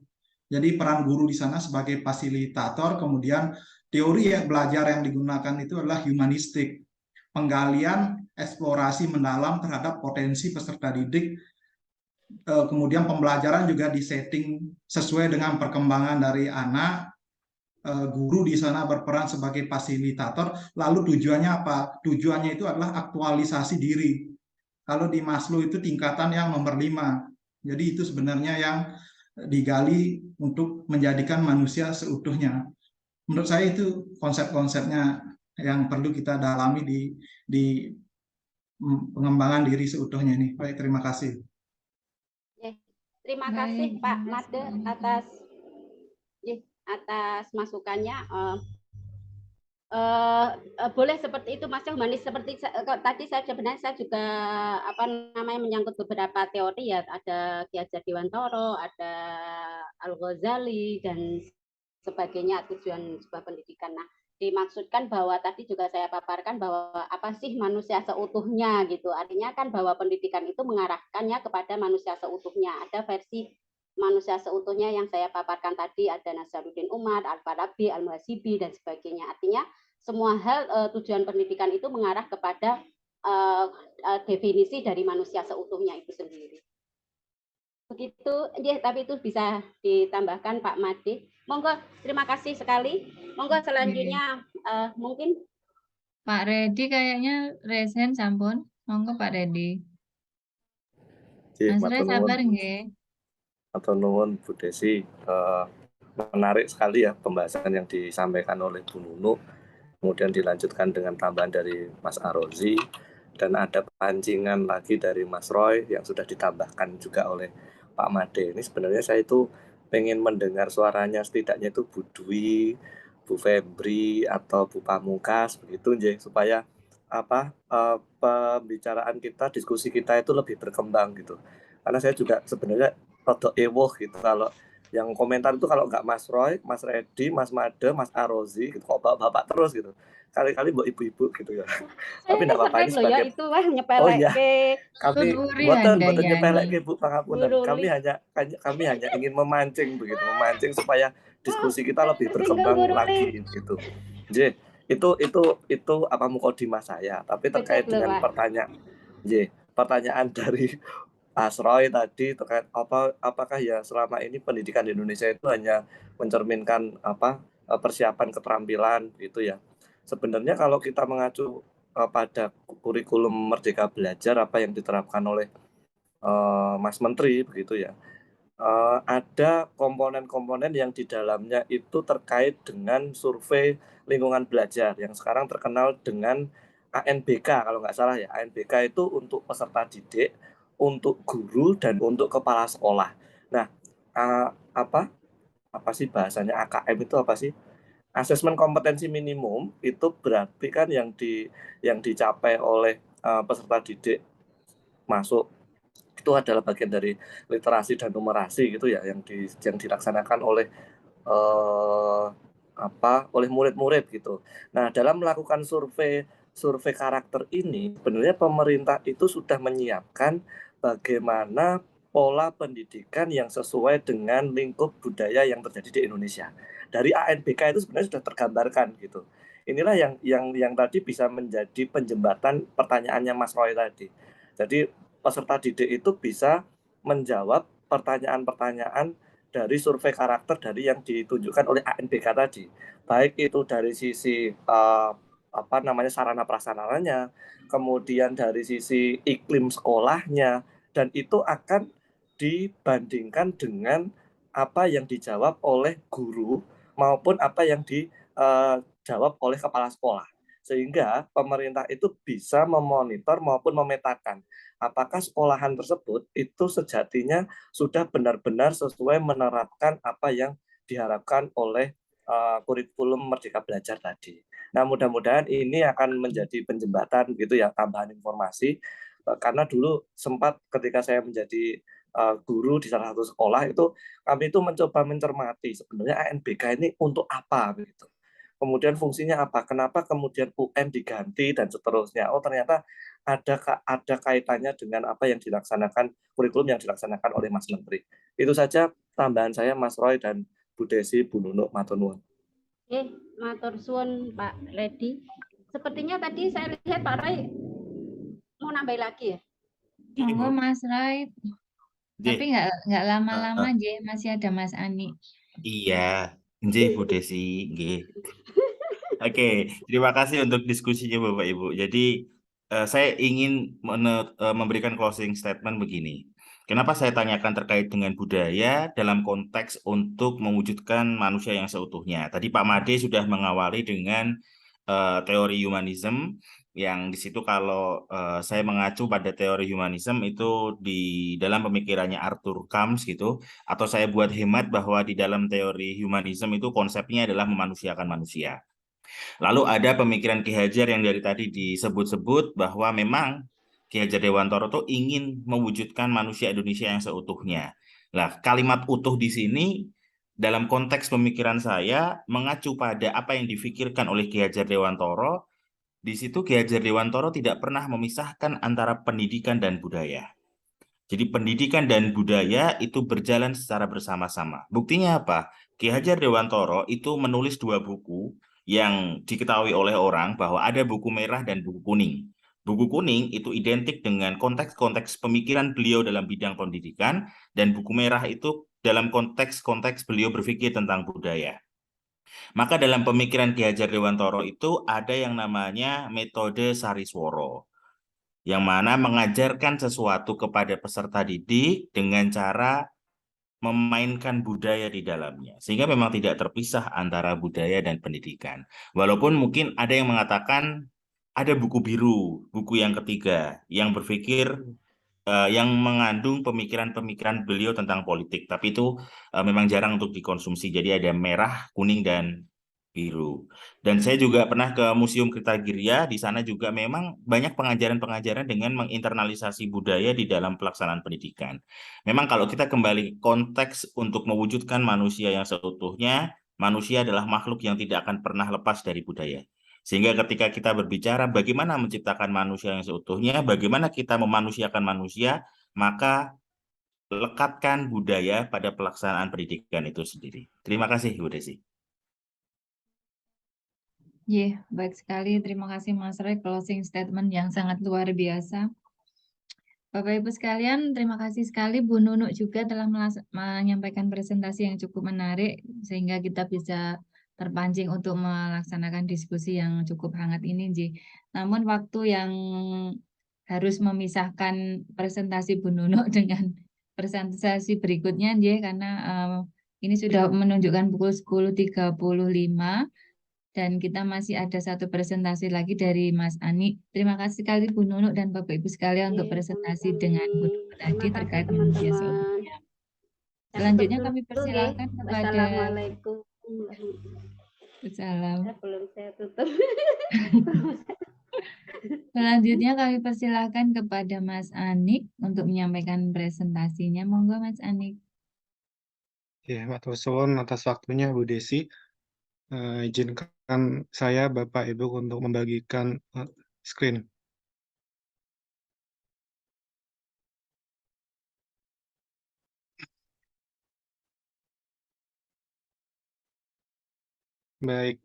Jadi peran guru di sana sebagai fasilitator, kemudian teori belajar yang digunakan itu adalah humanistik, penggalian eksplorasi mendalam terhadap potensi peserta didik, kemudian pembelajaran juga disetting sesuai dengan perkembangan dari anak, guru di sana berperan sebagai fasilitator, lalu tujuannya apa? Tujuannya itu adalah aktualisasi diri. Kalau di Maslow itu tingkatan yang nomor 5, jadi itu sebenarnya yang digali untuk menjadikan manusia seutuhnya. Menurut saya itu konsep-konsepnya yang perlu kita dalami di pengembangan diri seutuhnya ini. Baik, terima kasih. Terima kasih Pak Made atas masukannya. Boleh seperti itu Mas Humanis, seperti tadi sebenarnya saya juga apa namanya menyangkut beberapa teori ya, ada Ki Hajar Dewantara, ada Al-Ghazali dan sebagainya, tujuan sebuah pendidikan. Nah, dimaksudkan bahwa tadi juga saya paparkan bahwa apa sih manusia seutuhnya gitu. Artinya kan bahwa pendidikan itu mengarahkannya kepada manusia seutuhnya. Ada versi manusia seutuhnya yang saya paparkan tadi, ada Nazaruddin Umar, Al-Farabi, Al-Muhasibi dan sebagainya. Artinya semua hal tujuan pendidikan itu mengarah kepada definisi dari manusia seutuhnya itu sendiri. Begitu, ya, tapi itu bisa ditambahkan Pak Made. Monggo, terima kasih sekali. Monggo selanjutnya mungkin Pak Redi kayaknya resen sampun. Monggo Pak Redi. Mas Re sabar nggih. Atau nuwun Bu Desi, menarik sekali ya pembahasan yang disampaikan oleh Bu Nunu, kemudian dilanjutkan dengan tambahan dari Mas Arozi, dan ada pancingan lagi dari Mas Roy yang sudah ditambahkan juga oleh Pak Made. Ini sebenarnya saya itu pengen mendengar suaranya setidaknya itu Bu Dwi, Bu Febri atau Bu Pamungkas begitu nggih, supaya pembicaraan kita, diskusi kita itu lebih berkembang gitu. Karena saya juga sebenarnya rada ewoh gitu kalau yang komentar itu kalau nggak Mas Roy, Mas Redi, Mas Made, Mas Arozi gitu, kok bapak terus gitu. Kali-kali mbok ibu-ibu gitu ya. Tapi enggak apa-apa ini sebagai itu wah nyepelek. Oh iya. Kami boten nyepelek Bu pangapunten. Kami hanya ingin memancing begitu, memancing supaya diskusi kita lebih berkembang lagi gitu. Nggih, itu apa mukadimah saya, tapi terkait dengan pertanyaan dari Asroy tadi terkait apakah ya selama ini pendidikan di Indonesia itu hanya mencerminkan persiapan keterampilan gitu ya. Sebenarnya kalau kita mengacu pada kurikulum Merdeka Belajar apa yang diterapkan oleh Mas Menteri begitu ya. Ada komponen-komponen yang di dalamnya itu terkait dengan survei lingkungan belajar yang sekarang terkenal dengan ANBK kalau nggak salah ya. ANBK itu untuk peserta didik, untuk guru dan untuk kepala sekolah. Nah, apa sih bahasanya AKM itu apa sih? Asesmen kompetensi minimum itu berarti kan yang dicapai oleh peserta didik masuk itu adalah bagian dari literasi dan numerasi gitu ya yang dilaksanakan oleh oleh murid-murid gitu. Nah, dalam melakukan survei karakter ini sebenarnya pemerintah itu sudah menyiapkan bagaimana pola pendidikan yang sesuai dengan lingkup budaya yang terjadi di Indonesia. Dari ANBK itu sebenarnya sudah tergambarkan gitu. Inilah yang tadi bisa menjadi penjembatan pertanyaannya Mas Roy tadi. Jadi peserta didik itu bisa menjawab pertanyaan-pertanyaan dari survei karakter dari yang ditunjukkan oleh ANBK tadi. Baik itu dari sisi sarana prasarananya, kemudian dari sisi iklim sekolahnya, dan itu akan dibandingkan dengan apa yang dijawab oleh guru maupun apa yang dijawab oleh kepala sekolah. Sehingga pemerintah itu bisa memonitor maupun memetakan apakah sekolahan tersebut itu sejatinya sudah benar-benar sesuai menerapkan apa yang diharapkan oleh kurikulum Merdeka Belajar tadi. Nah, mudah-mudahan ini akan menjadi penjembatan gitu ya, tambahan informasi. Karena dulu sempat ketika saya menjadi guru di salah satu sekolah itu kami itu mencoba mencermati sebenarnya ANBK ini untuk apa begitu. Kemudian fungsinya apa? Kenapa kemudian UN diganti dan seterusnya? Oh, ternyata ada kaitannya dengan apa yang dilaksanakan kurikulum yang dilaksanakan oleh Mas Menteri. Itu saja tambahan saya Mas Roy dan Bu Desi, Bu Nunuk, matur nuwun. Matur suwun Pak Redi. Sepertinya tadi saya lihat Pak Roy mau nambah lagi ya. Monggo Mas Roy. Tapi nggak lama-lama aja, masih ada Mas Ani. Iya, nggih Bu Desi, nggih. Oke, terima kasih untuk diskusinya Bapak Ibu. Jadi saya ingin memberikan closing statement begini. Kenapa saya tanyakan terkait dengan budaya dalam konteks untuk mewujudkan manusia yang seutuhnya. Tadi Pak Made sudah mengawali dengan teori humanism, yang di situ kalau saya mengacu pada teori humanism itu di dalam pemikirannya Arthur Kampf gitu, atau saya buat hemat bahwa di dalam teori humanism itu konsepnya adalah memanusiakan manusia. Lalu ada pemikiran Ki Hajar yang dari tadi disebut-sebut bahwa memang Ki Hajar Dewantoro itu ingin mewujudkan manusia Indonesia yang seutuhnya. Nah, kalimat utuh di sini dalam konteks pemikiran saya mengacu pada apa yang difikirkan oleh Ki Hajar Dewantoro. Di situ Ki Hajar Dewantoro tidak pernah memisahkan antara pendidikan dan budaya. Jadi pendidikan dan budaya itu berjalan secara bersama-sama. Buktinya apa? Ki Hajar Dewantoro itu menulis 2 buku yang diketahui oleh orang bahwa ada buku merah dan buku kuning. Buku kuning itu identik dengan konteks-konteks pemikiran beliau dalam bidang pendidikan, dan buku merah itu dalam konteks-konteks beliau berpikir tentang budaya. Maka dalam pemikiran Ki Hajar Dewantoro itu ada yang namanya metode Sarisworo, yang mana mengajarkan sesuatu kepada peserta didik dengan cara memainkan budaya di dalamnya. Sehingga memang tidak terpisah antara budaya dan pendidikan. Walaupun mungkin ada yang mengatakan ada buku biru, buku yang ketiga, yang berpikir yang mengandung pemikiran-pemikiran beliau tentang politik. Tapi itu memang jarang untuk dikonsumsi. Jadi ada merah, kuning, dan biru. Dan saya juga pernah ke Museum Kertagirya. Di sana juga memang banyak pengajaran-pengajaran dengan menginternalisasi budaya di dalam pelaksanaan pendidikan. Memang kalau kita kembali konteks untuk mewujudkan manusia yang seutuhnya, manusia adalah makhluk yang tidak akan pernah lepas dari budaya. Sehingga ketika kita berbicara bagaimana menciptakan manusia yang seutuhnya, bagaimana kita memanusiakan manusia, maka lekatkan budaya pada pelaksanaan pendidikan itu sendiri. Terima kasih, Bu Desi. Baik sekali. Terima kasih Mas Roy, closing statement yang sangat luar biasa. Bapak Ibu sekalian, terima kasih sekali Bu Nunuk juga telah menyampaikan presentasi yang cukup menarik sehingga kita bisa terpancing untuk melaksanakan diskusi yang cukup hangat ini, Namun waktu yang harus memisahkan presentasi Bu Nunuk dengan presentasi berikutnya ya, karena ini sudah menunjukkan pukul 10.35 dan kita masih ada satu presentasi lagi dari Mas Ani. Terima kasih sekali Bu Nunuk dan Bapak Ibu sekalian untuk presentasi dengan Bu Nunuk tadi Terima kasih terkait manusia teman-teman. seutuhnya. Saya Selanjutnya tutup kami dulu, nggih. persilakan kepada Wassalamualaikum. Salam. Belum saya tutup. Selanjutnya kami persilakan kepada Mas Anik untuk menyampaikan presentasinya. Monggo Mas Anik. Ya, matur suwun atas waktunya Bu Desi. Izinkan saya Bapak Ibu untuk membagikan screen. Baik.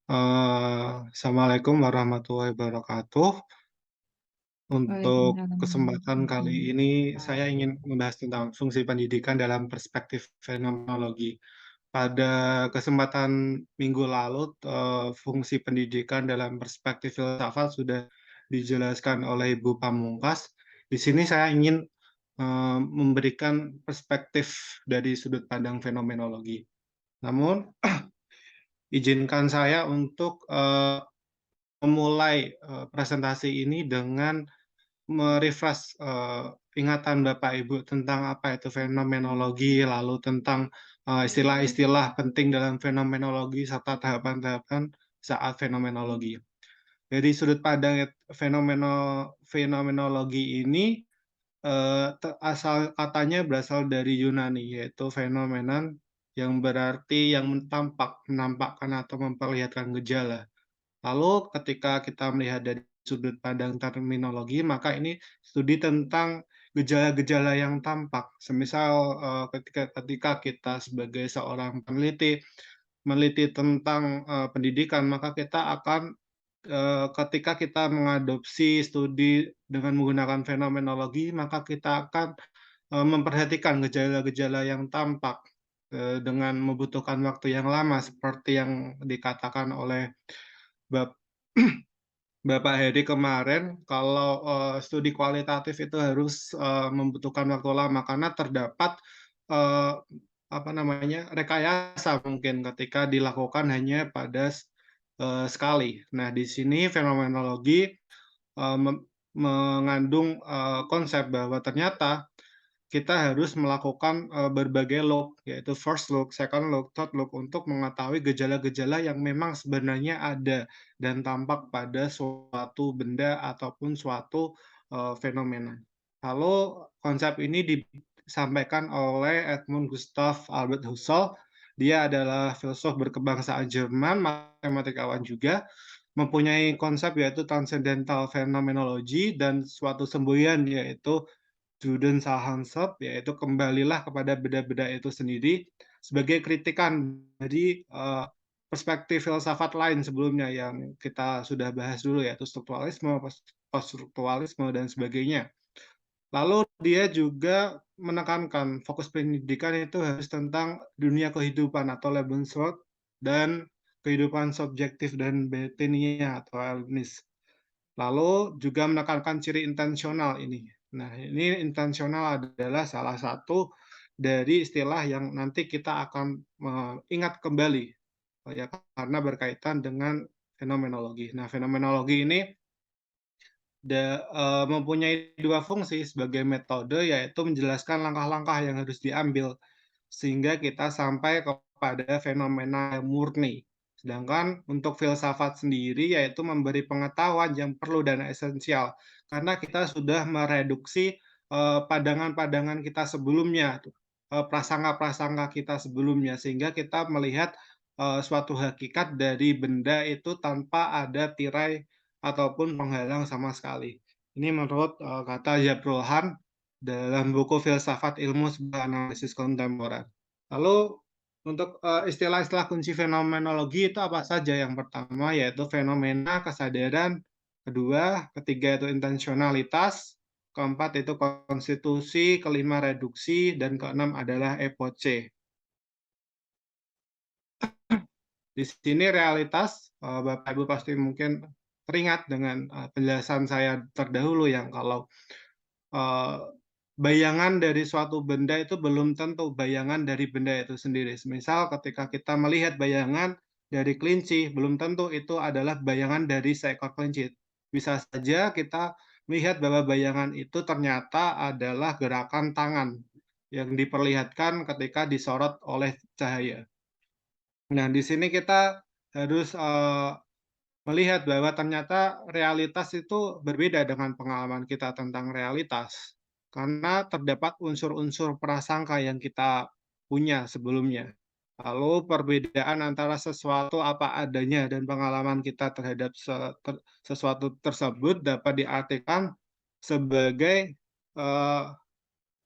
Assalamualaikum warahmatullahi wabarakatuh. Untuk kesempatan kali ini saya ingin membahas tentang fungsi pendidikan dalam perspektif fenomenologi. Pada kesempatan minggu lalu, fungsi pendidikan dalam perspektif filsafat sudah dijelaskan oleh Ibu Pamungkas. Di sini saya ingin memberikan perspektif dari sudut pandang fenomenologi. Namun, izinkan saya untuk memulai presentasi ini dengan merefresh ingatan Bapak Ibu tentang apa itu fenomenologi, lalu tentang istilah-istilah penting dalam fenomenologi serta tahapan-tahapan saat fenomenologi. Dari sudut pandang fenomenologi ini asal katanya berasal dari Yunani, yaitu fenomenon yang berarti yang menampakkan atau memperlihatkan gejala. Lalu ketika kita melihat dari sudut pandang terminologi, maka ini studi tentang gejala-gejala yang tampak. Semisal ketika kita sebagai seorang peneliti meneliti tentang pendidikan, maka kita akan ketika kita mengadopsi studi dengan menggunakan fenomenologi, maka kita akan memperhatikan gejala-gejala yang tampak dengan membutuhkan waktu yang lama, seperti yang dikatakan oleh Bapak Heri kemarin, kalau studi kualitatif itu harus membutuhkan waktu lama karena terdapat rekayasa mungkin ketika dilakukan hanya pada sekali. Nah, di sini fenomenologi mengandung konsep bahwa ternyata kita harus melakukan berbagai look, yaitu first look, second look, third look, untuk mengetahui gejala-gejala yang memang sebenarnya ada dan tampak pada suatu benda ataupun suatu fenomena. Lalu konsep ini disampaikan oleh Edmund Gustav Albert Husserl. Dia adalah filsuf berkebangsaan Jerman, matematikawan juga, mempunyai konsep yaitu transcendental phenomenology dan suatu semboyan yaitu Judensellanship, yaitu kembalilah kepada benda-benda itu sendiri sebagai kritikan dari perspektif filsafat lain sebelumnya yang kita sudah bahas dulu, yaitu strukturalisme, poststrukturalisme, dan sebagainya. Lalu dia juga menekankan fokus pendidikan itu harus tentang dunia kehidupan atau Lebenswelt dan kehidupan subjektif dan batiniah atau Elnis. Lalu juga menekankan ciri intensional ini. Nah, ini intensional adalah salah satu dari istilah yang nanti kita akan ingat kembali ya, karena berkaitan dengan fenomenologi. Nah, fenomenologi ini mempunyai dua fungsi sebagai metode, yaitu menjelaskan langkah-langkah yang harus diambil sehingga kita sampai kepada fenomena yang murni. Sedangkan untuk filsafat sendiri yaitu memberi pengetahuan yang perlu dan esensial, karena kita sudah mereduksi pandangan-pandangan kita sebelumnya, prasangka-prasangka kita sebelumnya, sehingga kita melihat suatu hakikat dari benda itu tanpa ada tirai ataupun penghalang sama sekali. Ini menurut kata Jabrulhan dalam buku Filsafat Ilmu sebagai Analisis Kontemporer. Lalu untuk istilah-istilah kunci fenomenologi itu apa saja? Yang pertama yaitu fenomena, kesadaran, ketiga itu intensionalitas, keempat itu konstitusi, kelima reduksi, dan keenam adalah epoche. Di sini realitas, Bapak Ibu pasti mungkin teringat dengan penjelasan saya terdahulu yang kalau bayangan dari suatu benda itu belum tentu bayangan dari benda itu sendiri. Misal ketika kita melihat bayangan dari kelinci, belum tentu itu adalah bayangan dari seekor kelinci. Bisa saja kita melihat bahwa bayangan itu ternyata adalah gerakan tangan yang diperlihatkan ketika disorot oleh cahaya. Nah, di sini kita harus melihat bahwa ternyata realitas itu berbeda dengan pengalaman kita tentang realitas. Karena terdapat unsur-unsur prasangka yang kita punya sebelumnya. Lalu perbedaan antara sesuatu apa adanya dan pengalaman kita terhadap sesuatu tersebut dapat diartikan sebagai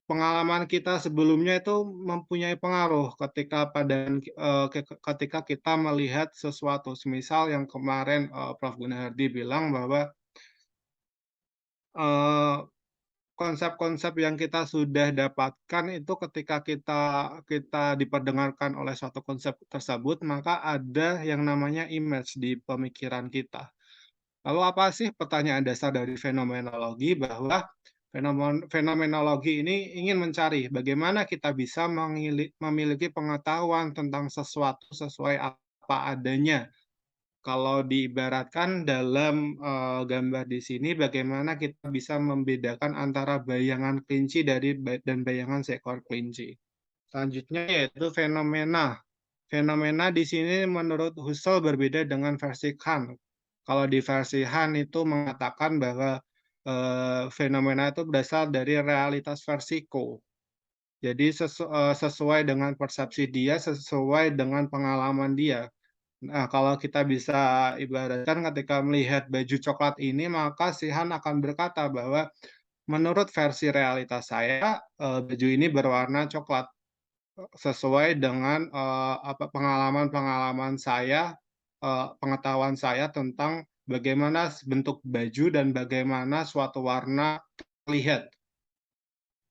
pengalaman kita sebelumnya itu mempunyai pengaruh ketika kita melihat sesuatu. Semisal yang kemarin Prof. Gunardi bilang bahwa konsep-konsep yang kita sudah dapatkan itu ketika kita diperdengarkan oleh suatu konsep tersebut, maka ada yang namanya image di pemikiran kita. Lalu apa sih pertanyaan dasar dari fenomenologi? Bahwa fenomenologi ini ingin mencari bagaimana kita bisa memiliki pengetahuan tentang sesuatu sesuai apa adanya. Kalau diibaratkan dalam gambar di sini, bagaimana kita bisa membedakan antara bayangan kelinci dan bayangan seekor kelinci. Selanjutnya yaitu fenomena. Fenomena di sini menurut Husserl berbeda dengan versi Kant. Kalau di versi Han itu mengatakan bahwa fenomena itu berasal dari realitas versiko. Jadi sesuai dengan persepsi dia, sesuai dengan pengalaman dia. Nah, kalau kita bisa ibaratkan ketika melihat baju coklat ini, maka si Han akan berkata bahwa menurut versi realitas saya, baju ini berwarna coklat sesuai dengan pengalaman-pengalaman saya, pengetahuan saya tentang bagaimana bentuk baju dan bagaimana suatu warna terlihat.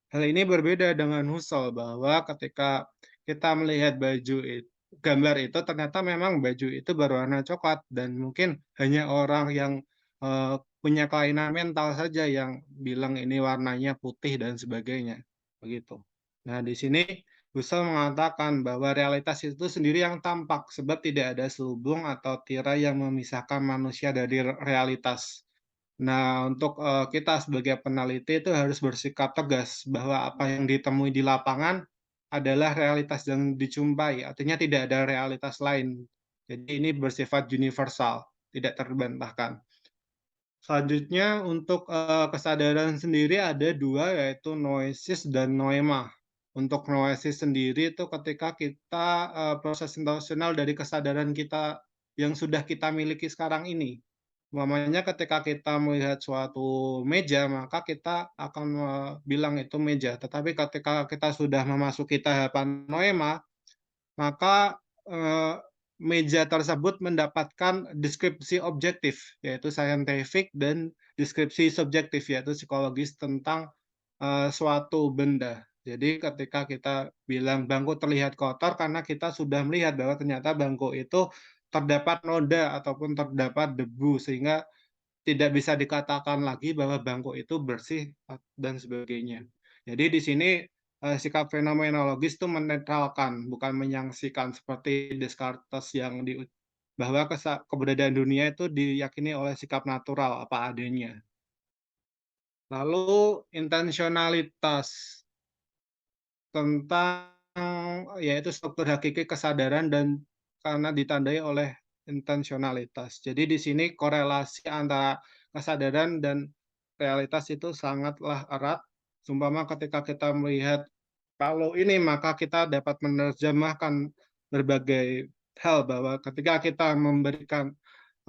Hal ini berbeda dengan Husserl bahwa ketika kita melihat gambar itu ternyata memang baju itu berwarna coklat dan mungkin hanya orang yang punya kelainan mental saja yang bilang ini warnanya putih dan sebagainya. Begitu. Nah, di sini Husserl mengatakan bahwa realitas itu sendiri yang tampak sebab tidak ada selubung atau tirai yang memisahkan manusia dari realitas. Nah, untuk kita sebagai peneliti itu harus bersikap tegas bahwa apa yang ditemui di lapangan adalah realitas yang dijumpai, artinya tidak ada realitas lain. Jadi ini bersifat universal, tidak terbantahkan. Selanjutnya untuk kesadaran sendiri ada dua, yaitu noesis dan noema. Untuk noesis sendiri itu ketika kita proses intensional dari kesadaran kita yang sudah kita miliki sekarang ini. Umpamanya ketika kita melihat suatu meja, maka kita akan bilang itu meja. Tetapi ketika kita sudah memasuki tahapan noema, maka meja tersebut mendapatkan deskripsi objektif, yaitu scientific, dan deskripsi subjektif, yaitu psikologis tentang suatu benda. Jadi ketika kita bilang bangku terlihat kotor karena kita sudah melihat bahwa ternyata bangku itu terdapat noda ataupun terdapat debu sehingga tidak bisa dikatakan lagi bahwa bangku itu bersih dan sebagainya. Jadi di sini sikap fenomenologis itu menetralkan, bukan menyaksikan seperti Descartes yang bahwa keberadaan dunia itu diyakini oleh sikap natural apa adanya. Lalu intensionalitas tentang yaitu struktur hakiki kesadaran dan karena ditandai oleh intensionalitas. Jadi di sini korelasi antara kesadaran dan realitas itu sangatlah erat. Seumpama ketika kita melihat palu ini, maka kita dapat menerjemahkan berbagai hal bahwa ketika kita memberikan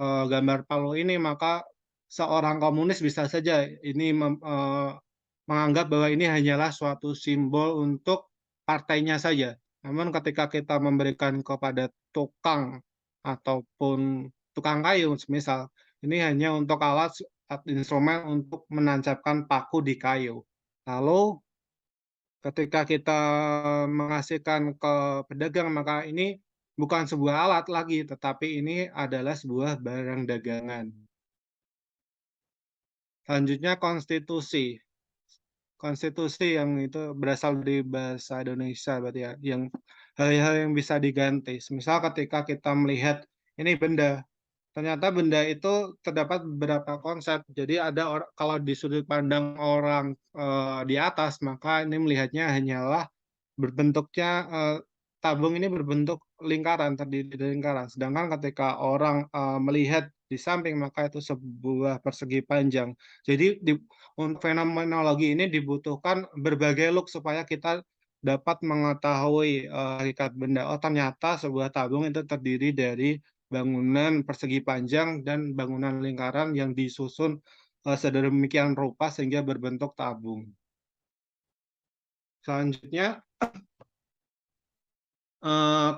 gambar palu ini, maka seorang komunis bisa saja ini menganggap bahwa ini hanyalah suatu simbol untuk partainya saja. Namun ketika kita memberikan kepada tukang ataupun tukang kayu, misal, ini hanya untuk alat instrumen untuk menancapkan paku di kayu. Lalu ketika kita mengasihkan ke pedagang, maka ini bukan sebuah alat lagi, tetapi ini adalah sebuah barang dagangan. Selanjutnya konstitusi. Konstitusi yang itu berasal dari bahasa Indonesia berarti ya, yang hal-hal yang bisa diganti. Misal ketika kita melihat ini benda, ternyata benda itu terdapat beberapa konsep. Jadi ada kalau di sudut pandang orang di atas, maka ini melihatnya hanyalah berbentuknya tabung ini berbentuk lingkaran, terdiri dari lingkaran. Sedangkan ketika orang melihat di samping, maka itu sebuah persegi panjang. Jadi untuk fenomenologi ini dibutuhkan berbagai look supaya kita dapat mengetahui hakikat benda. Oh, ternyata sebuah tabung itu terdiri dari bangunan persegi panjang dan bangunan lingkaran yang disusun sedemikian rupa sehingga berbentuk tabung. Selanjutnya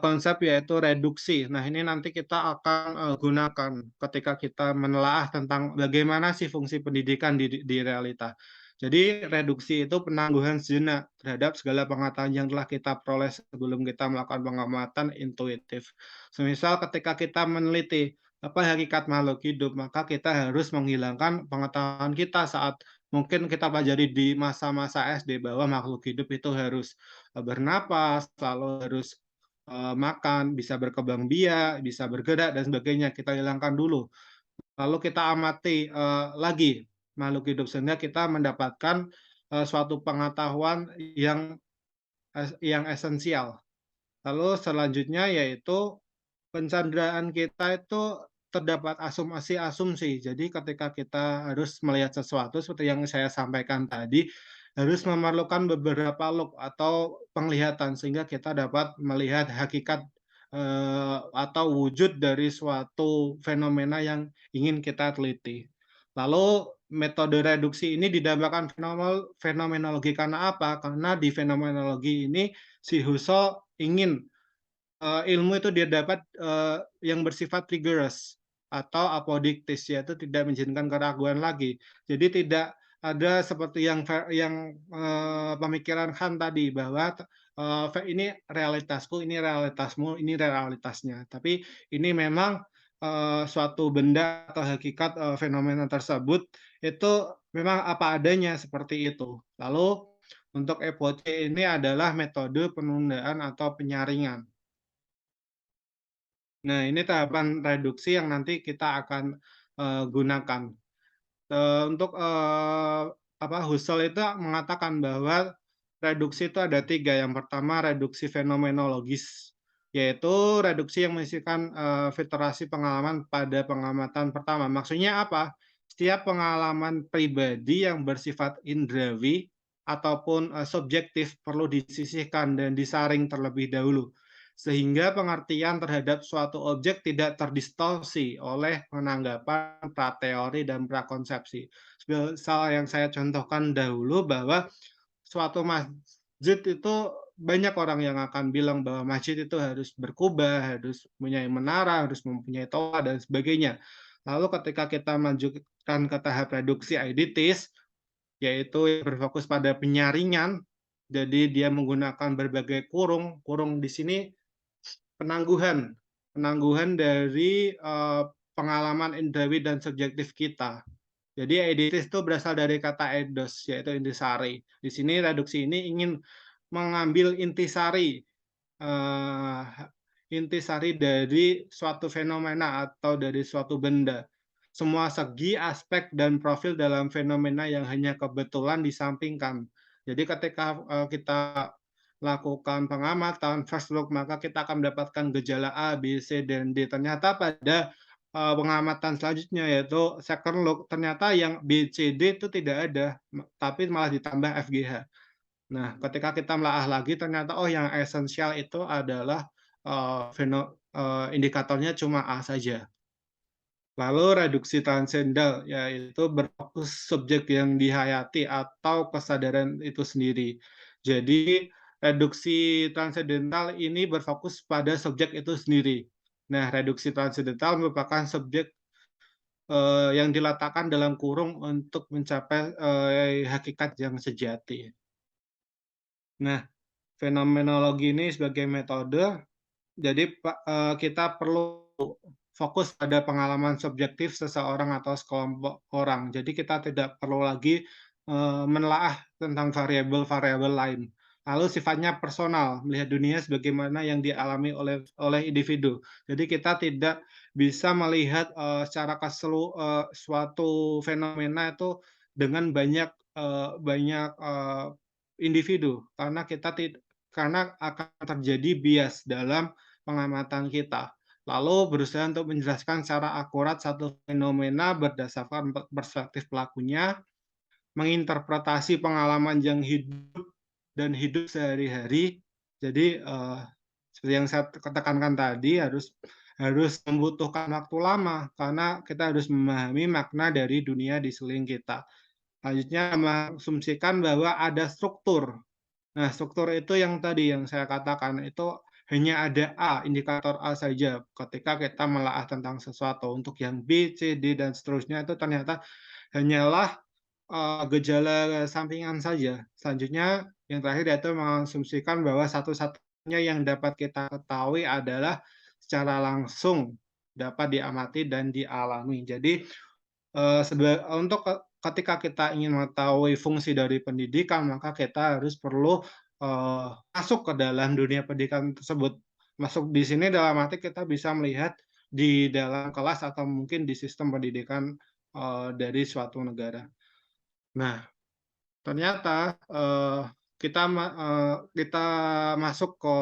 konsep yaitu reduksi. Nah, ini nanti kita akan gunakan ketika kita menelaah tentang bagaimana sih fungsi pendidikan di realita. Jadi, reduksi itu penangguhan sejenak terhadap segala pengetahuan yang telah kita peroleh sebelum kita melakukan pengamatan intuitif. Semisal ketika kita meneliti apa hakikat makhluk hidup, maka kita harus menghilangkan pengetahuan kita saat mungkin kita pelajari di masa-masa SD bahwa makhluk hidup itu harus bernapas, lalu harus makan, bisa berkembang biak, bisa bergerak, dan sebagainya. Kita hilangkan dulu. Lalu kita amati lagi makhluk hidup, sehingga kita mendapatkan suatu pengetahuan yang esensial. Lalu selanjutnya yaitu pencanderaan kita itu terdapat asumsi-asumsi. Jadi ketika kita harus melihat sesuatu seperti yang saya sampaikan tadi, harus memerlukan beberapa look atau penglihatan sehingga kita dapat melihat hakikat atau wujud dari suatu fenomena yang ingin kita teliti. Lalu metode reduksi ini didambakan fenomenologi karena apa? Karena di fenomenologi ini si Husserl ingin ilmu itu dia dapat yang bersifat rigorous atau apodiktis, yaitu tidak menjadikan keraguan lagi. Jadi tidak ada seperti yang pemikiran Kant tadi bahwa ini realitasku, ini realitasmu, ini realitasnya. Tapi ini memang suatu benda atau hakikat fenomena tersebut itu memang apa adanya seperti itu. Lalu untuk epoche ini adalah metode penundaan atau penyaringan. Nah, ini tahapan reduksi yang nanti kita akan gunakan. Untuk Husserl itu mengatakan bahwa reduksi itu ada 3. Yang pertama reduksi fenomenologis, yaitu reduksi yang mengisikan filtrasi pengalaman pada pengamatan pertama. Maksudnya apa? Setiap pengalaman pribadi yang bersifat indrawi ataupun subjektif perlu disisihkan dan disaring terlebih dahulu, sehingga pengertian terhadap suatu objek tidak terdistorsi oleh penanggapan prateori dan prakonsepsi. Misal yang saya contohkan dahulu bahwa suatu masjid itu banyak orang yang akan bilang bahwa masjid itu harus berkubah, harus mempunyai menara, harus mempunyai toa, dan sebagainya. Lalu ketika kita lanjutkan ke tahap reduksi eidetis, yaitu berfokus pada penyaringan, jadi dia menggunakan berbagai kurung di sini penangguhan dari pengalaman indrawi dan subjektif kita. Jadi eidetis itu berasal dari kata eidos, yaitu intisari. Di sini reduksi ini ingin mengambil intisari dari suatu fenomena atau dari suatu benda. Semua segi, aspek, dan profil dalam fenomena yang hanya kebetulan disampingkan. Jadi ketika kita lakukan pengamatan first look, maka kita akan mendapatkan gejala A, B, C, dan D. Ternyata pada pengamatan selanjutnya yaitu second look, ternyata yang B, C, D itu tidak ada, tapi malah ditambah FGH. Nah, ketika kita melaah lagi, ternyata yang esensial itu adalah indikatornya cuma A saja. Lalu reduksi transendal, yaitu berfokus subjek yang dihayati atau kesadaran itu sendiri. Jadi reduksi transendental ini berfokus pada subjek itu sendiri. Nah, reduksi transendental merupakan subjek yang diletakkan dalam kurung untuk mencapai hakikat yang sejati. Nah, fenomenologi ini sebagai metode, jadi kita perlu fokus pada pengalaman subjektif seseorang atau sekelompok orang. Jadi kita tidak perlu lagi menelaah tentang variabel-variabel lain. Lalu sifatnya personal, melihat dunia sebagaimana yang dialami oleh individu. Jadi kita tidak bisa melihat secara suatu fenomena itu dengan banyak individu, karena akan terjadi bias dalam pengamatan kita. Lalu berusaha untuk menjelaskan secara akurat satu fenomena berdasarkan perspektif pelakunya, menginterpretasi pengalaman yang hidup sehari-hari. Jadi seperti yang saya tekankan tadi, harus membutuhkan waktu lama karena kita harus memahami makna dari dunia di sekeliling kita. Selanjutnya mengasumsikan bahwa ada struktur. Nah, struktur itu yang tadi yang saya katakan itu hanya ada indikator A saja ketika kita menelaah tentang sesuatu. Untuk yang B, C, D, dan seterusnya itu ternyata hanyalah gejala sampingan saja. Selanjutnya, yang terakhir yaitu mengasumsikan bahwa satu-satunya yang dapat kita ketahui adalah secara langsung dapat diamati dan dialami. Jadi, untuk ketika kita ingin mengetahui fungsi dari pendidikan, maka kita harus perlu masuk ke dalam dunia pendidikan tersebut. Masuk di sini dalam arti kita bisa melihat di dalam kelas atau mungkin di sistem pendidikan dari suatu negara. Nah, ternyata kita masuk ke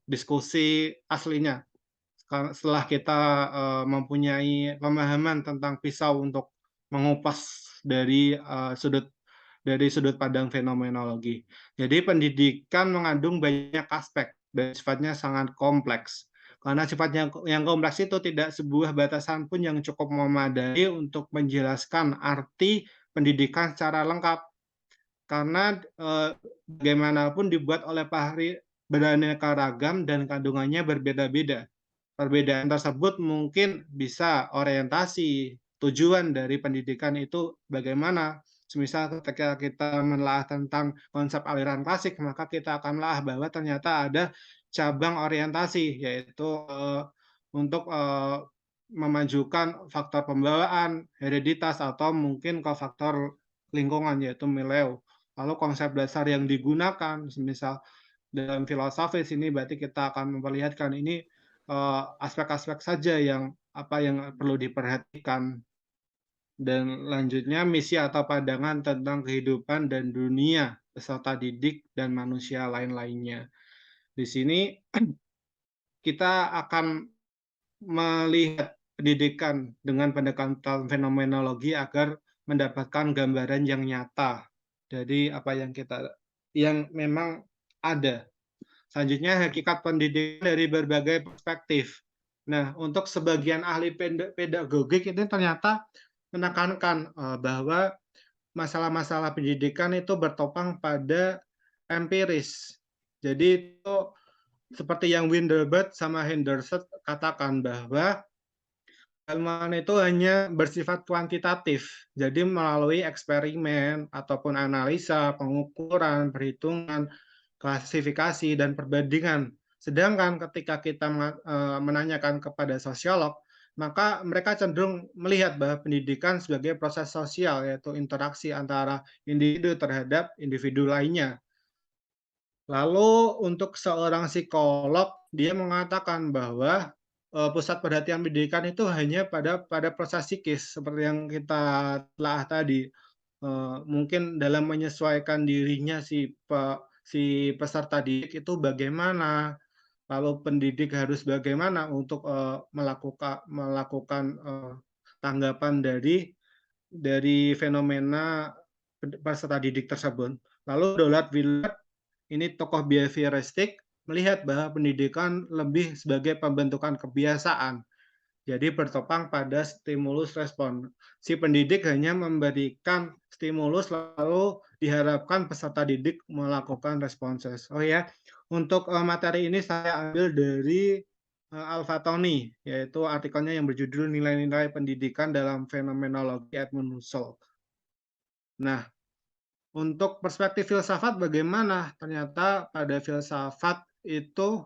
diskusi aslinya. Setelah kita mempunyai pemahaman tentang pisau untuk mengupas dari sudut pandang fenomenologi. Jadi pendidikan mengandung banyak aspek dan sifatnya sangat kompleks. Karena sifatnya yang kompleks itu tidak sebuah batasan pun yang cukup memadai untuk menjelaskan arti pendidikan secara lengkap. Karena bagaimanapun dibuat oleh beraneka ragam dan kandungannya berbeda-beda. Perbedaan tersebut mungkin bisa orientasi tujuan dari pendidikan itu bagaimana. Semisal ketika kita menelaah tentang konsep aliran klasik, maka kita akan menelaah bahwa ternyata ada cabang orientasi, yaitu untuk memajukan faktor pembawaan, hereditas, atau mungkin ke faktor lingkungan, yaitu mileu. Lalu konsep dasar yang digunakan, misal dalam filosofis ini berarti kita akan memperlihatkan ini aspek-aspek saja yang perlu diperhatikan. Dan lanjutnya misi atau pandangan tentang kehidupan dan dunia peserta didik dan manusia lain-lainnya. Di sini kita akan melihat pendidikan dengan pendekatan fenomenologi agar mendapatkan gambaran yang nyata dari apa yang memang ada. Selanjutnya, hakikat pendidikan dari berbagai perspektif. Nah, untuk sebagian ahli pedagogik ini ternyata menekankan bahwa masalah-masalah pendidikan itu bertopang pada empiris. Jadi itu seperti yang Windelband sama Henderson katakan bahwa ilmuwan itu hanya bersifat kuantitatif. Jadi melalui eksperimen ataupun analisa, pengukuran, perhitungan, klasifikasi, dan perbandingan. Sedangkan ketika kita menanyakan kepada sosiolog, maka mereka cenderung melihat bahwa pendidikan sebagai proses sosial, yaitu interaksi antara individu terhadap individu lainnya. Lalu untuk seorang psikolog, dia mengatakan bahwa pusat perhatian pendidikan itu hanya pada proses psikis, seperti yang kita telah tadi. Mungkin dalam menyesuaikan dirinya si peserta didik itu bagaimana, lalu pendidik harus bagaimana untuk melakukan tanggapan dari fenomena peserta didik tersebut. Lalu Dollard Willard, ini tokoh behavioristik, melihat bahwa pendidikan lebih sebagai pembentukan kebiasaan. Jadi bertopang pada stimulus respon. Si pendidik hanya memberikan stimulus lalu diharapkan peserta didik melakukan responses. Oh ya, untuk materi ini saya ambil dari Alfatoni, yaitu artikelnya yang berjudul Nilai-nilai Pendidikan dalam Fenomenologi Edmund Husserl. Nah, untuk perspektif filsafat bagaimana? Ternyata pada filsafat itu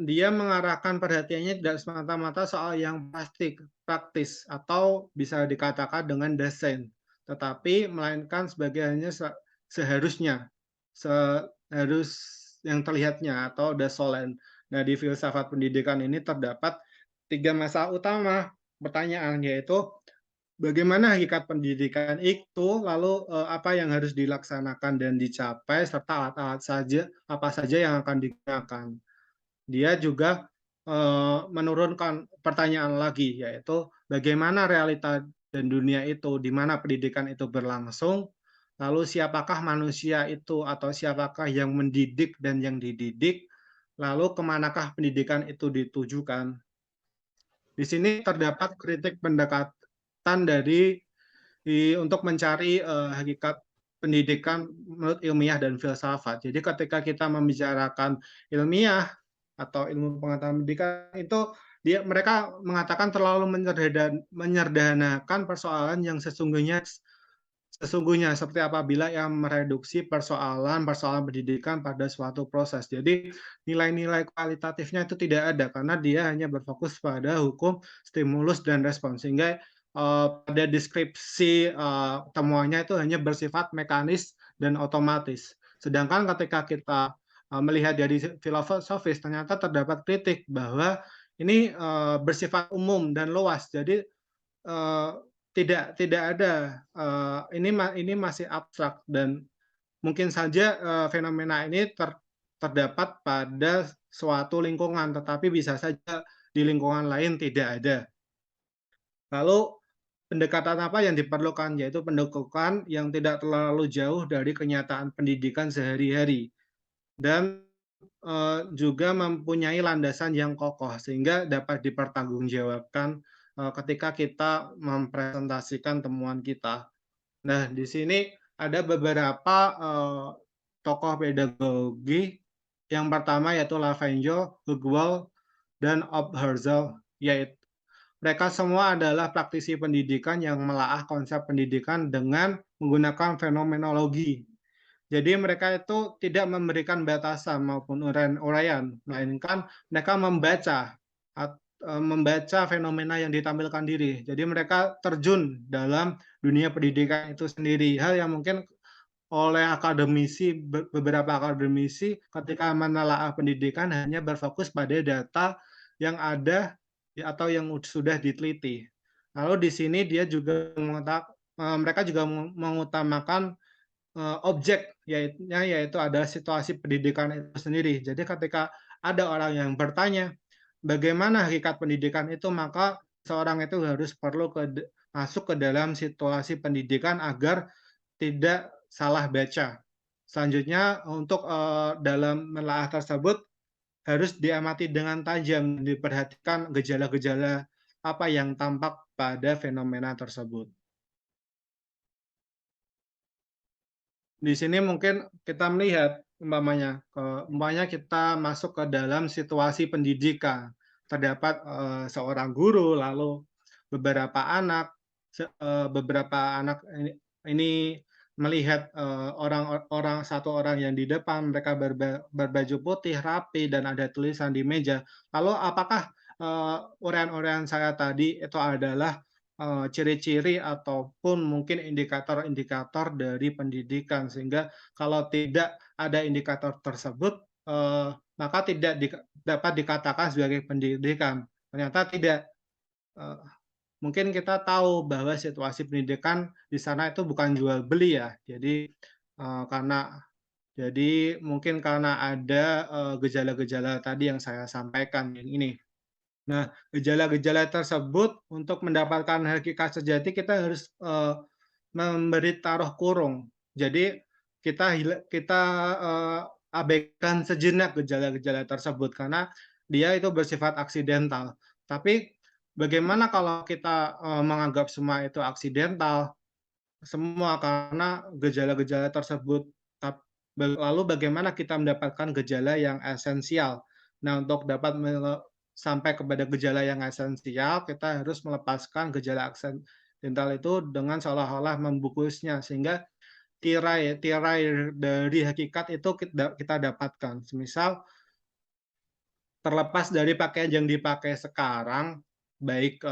dia mengarahkan perhatiannya tidak semata-mata soal yang praktis atau bisa dikatakan dengan desain, tetapi melainkan sebagai hanya seharusnya, seharus yang terlihatnya atau desolen. Nah, di filsafat pendidikan ini terdapat 3 masalah utama pertanyaan, yaitu bagaimana hakikat pendidikan itu, lalu apa yang harus dilaksanakan dan dicapai, serta alat-alat apa saja yang akan digunakan. Dia juga menurunkan pertanyaan lagi, yaitu bagaimana realita dan dunia itu, di mana pendidikan itu berlangsung, lalu siapakah manusia itu atau siapakah yang mendidik dan yang dididik, lalu kemanakah pendidikan itu ditujukan. Di sini terdapat kritik pendekatan untuk mencari hakikat pendidikan menurut ilmiah dan filsafat. Jadi ketika kita membicarakan ilmiah atau ilmu pengetahuan pendidikan itu mereka mengatakan terlalu menyederhanakan persoalan yang sesungguhnya seperti apabila yang mereduksi persoalan pendidikan pada suatu proses. Jadi nilai-nilai kualitatifnya itu tidak ada karena dia hanya berfokus pada hukum stimulus dan respons, sehingga pada deskripsi temuannya itu hanya bersifat mekanis dan otomatis. Sedangkan ketika kita melihat dari filosofis, ternyata terdapat kritik bahwa ini bersifat umum dan luas. Jadi tidak ada, ini masih abstrak dan mungkin saja fenomena ini terdapat pada suatu lingkungan, tetapi bisa saja di lingkungan lain tidak ada. Lalu pendekatan apa yang diperlukan, yaitu pendekatan yang tidak terlalu jauh dari kenyataan pendidikan sehari-hari dan juga mempunyai landasan yang kokoh sehingga dapat dipertanggungjawabkan ketika kita mempresentasikan temuan kita. Nah, di sini ada beberapa tokoh pedagogi. Yang pertama yaitu Lavengel, Hugwald, dan Oberholzer, yaitu mereka semua adalah praktisi pendidikan yang melaah konsep pendidikan dengan menggunakan fenomenologi. Jadi mereka itu tidak memberikan batasan maupun uraian, melainkan mereka membaca fenomena yang ditampilkan diri. Jadi mereka terjun dalam dunia pendidikan itu sendiri. Hal yang mungkin oleh beberapa akademisi ketika menelaah pendidikan hanya berfokus pada data yang ada atau yang sudah diteliti. Lalu di sini mereka juga mengutamakan objek, yaitu adalah situasi pendidikan itu sendiri. Jadi ketika ada orang yang bertanya bagaimana hakikat pendidikan itu, maka seorang itu harus perlu masuk ke dalam situasi pendidikan agar tidak salah baca. Selanjutnya untuk dalam menelaah tersebut harus diamati dengan tajam, diperhatikan gejala-gejala apa yang tampak pada fenomena tersebut. Di sini mungkin kita melihat umpamanya kita masuk ke dalam situasi pendidikan, terdapat seorang guru, lalu beberapa anak ini melihat satu orang yang di depan, mereka berbaju putih rapi dan ada tulisan di meja. Lalu apakah uraian-uraian saya tadi itu adalah ciri-ciri ataupun mungkin indikator-indikator dari pendidikan, sehingga kalau tidak ada indikator tersebut maka tidak dapat dikatakan sebagai pendidikan. Ternyata tidak. Mungkin kita tahu bahwa situasi pendidikan di sana itu bukan jual beli ya. Jadi mungkin karena ada gejala-gejala tadi yang saya sampaikan ini. Nah, gejala-gejala tersebut untuk mendapatkan hakikat sejati kita harus memberi taruh kurung. Jadi kita abaikan sejenak gejala-gejala tersebut karena dia itu bersifat aksidental. Tapi bagaimana kalau kita menganggap semua itu aksidental, semua karena gejala-gejala tersebut. Lalu bagaimana kita mendapatkan gejala yang esensial? Nah, untuk dapat sampai kepada gejala yang esensial, kita harus melepaskan gejala aksidental itu dengan seolah-olah membungkusnya, sehingga tirai dari hakikat itu kita dapatkan. Semisal terlepas dari pakaian yang dipakai sekarang, baik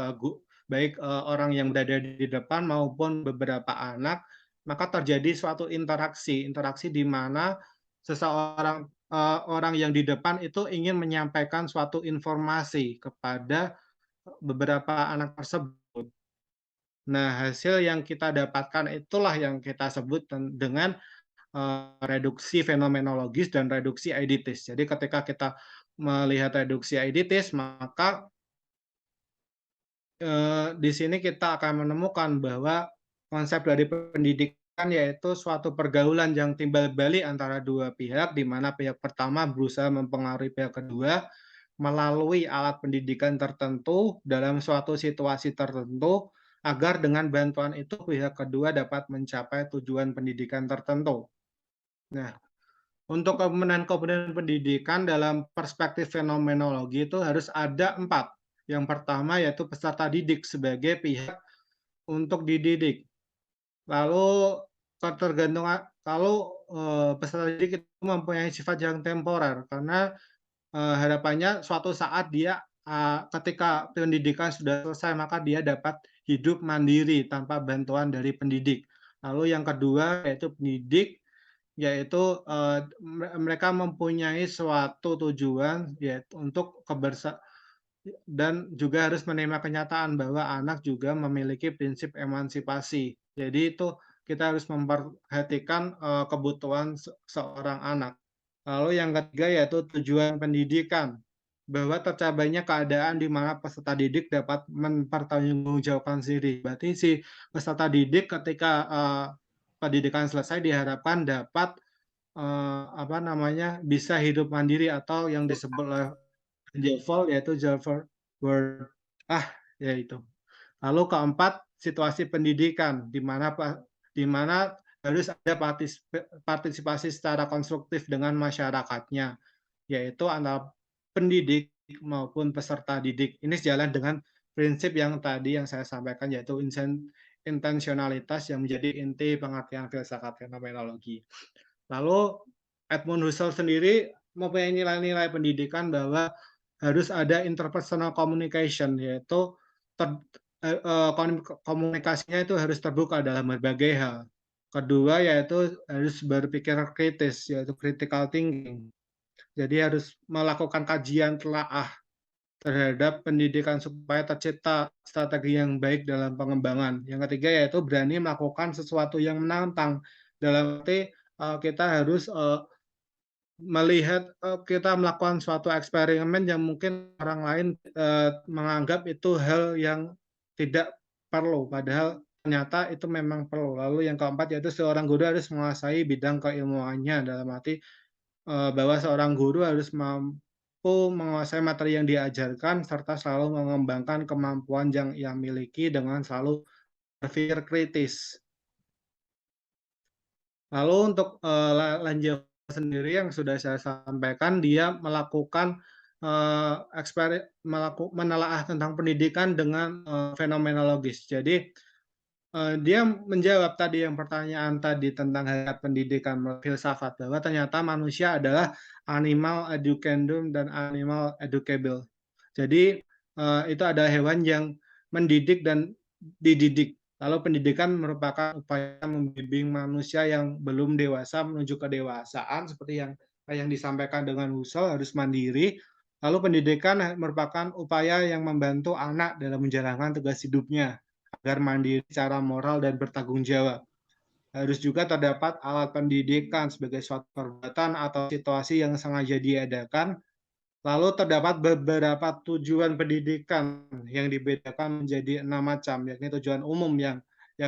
orang yang berada di depan maupun beberapa anak, maka terjadi suatu interaksi di mana seseorang orang yang di depan itu ingin menyampaikan suatu informasi kepada beberapa anak tersebut. Nah, hasil yang kita dapatkan itulah yang kita sebut dengan reduksi fenomenologis dan reduksi eiditis. Jadi ketika kita melihat reduksi eiditis, maka di sini kita akan menemukan bahwa konsep dari pendidikan yaitu suatu pergaulan yang timbal balik antara dua pihak, di mana pihak pertama berusaha mempengaruhi pihak kedua melalui alat pendidikan tertentu dalam suatu situasi tertentu, agar dengan bantuan itu pihak kedua dapat mencapai tujuan pendidikan tertentu. Nah, untuk komponen pendidikan dalam perspektif fenomenologi itu harus ada 4. Yang pertama yaitu peserta didik sebagai pihak untuk dididik. Lalu tergantung kalau peserta didik itu mempunyai sifat yang temporer, karena harapannya suatu saat dia ketika pendidikan sudah selesai maka dia dapat hidup mandiri tanpa bantuan dari pendidik. Lalu yang kedua yaitu pendidik, yaitu mereka mempunyai suatu tujuan yaitu untuk dan juga harus menerima kenyataan bahwa anak juga memiliki prinsip emansipasi. Jadi itu kita harus memperhatikan kebutuhan seorang anak. Lalu yang ketiga yaitu tujuan pendidikan, bahwa tercapainya keadaan di mana peserta didik dapat mempertanggungjawabkan diri. Berarti si peserta didik ketika pendidikan selesai diharapkan dapat bisa hidup mandiri atau yang disebut oleh Jevol yaitu Jevol Word yaitu. Lalu keempat, situasi pendidikan di mana harus ada partisipasi secara konstruktif dengan masyarakatnya, yaitu antara pendidik maupun peserta didik. Ini sejalan dengan prinsip yang tadi yang saya sampaikan, yaitu intensionalitas yang menjadi inti pengertian filsafat fenomenologi. Lalu Edmund Husserl sendiri mempunyai nilai-nilai pendidikan bahwa harus ada interpersonal communication, yaitu komunikasinya itu harus terbuka dalam berbagai hal. Kedua yaitu harus berpikir kritis, yaitu critical thinking. Jadi harus melakukan kajian telaah terhadap pendidikan supaya tercipta strategi yang baik dalam pengembangan. Yang ketiga yaitu berani melakukan sesuatu yang menantang. Dalam arti kita harus melihat kita melakukan suatu eksperimen yang mungkin orang lain menganggap itu hal yang tidak perlu, padahal ternyata itu memang perlu. Lalu yang keempat yaitu seorang guru harus menguasai bidang keilmuannya, dalam arti bahwa seorang guru harus mampu menguasai materi yang diajarkan serta selalu mengembangkan kemampuan yang ia miliki dengan selalu berpikir kritis. Lalu untuk lanjut sendiri yang sudah saya sampaikan, dia melakukan menelaah tentang pendidikan dengan fenomenologis. Jadi dia menjawab tadi yang pertanyaan tadi tentang hakikat pendidikan filsafat, bahwa ternyata manusia adalah animal educandum dan animal educable. Jadi itu adalah hewan yang mendidik dan dididik. Lalu pendidikan merupakan upaya membimbing manusia yang belum dewasa menuju kedewasaan, seperti yang disampaikan dengan Husserl, harus mandiri. Lalu pendidikan merupakan upaya yang membantu anak dalam menjalankan tugas hidupnya agar mandiri secara moral dan bertanggung jawab. Harus juga terdapat alat pendidikan sebagai suatu perbuatan atau situasi yang sengaja diadakan. Lalu terdapat beberapa tujuan pendidikan yang dibedakan menjadi 6 macam, yakni tujuan umum yang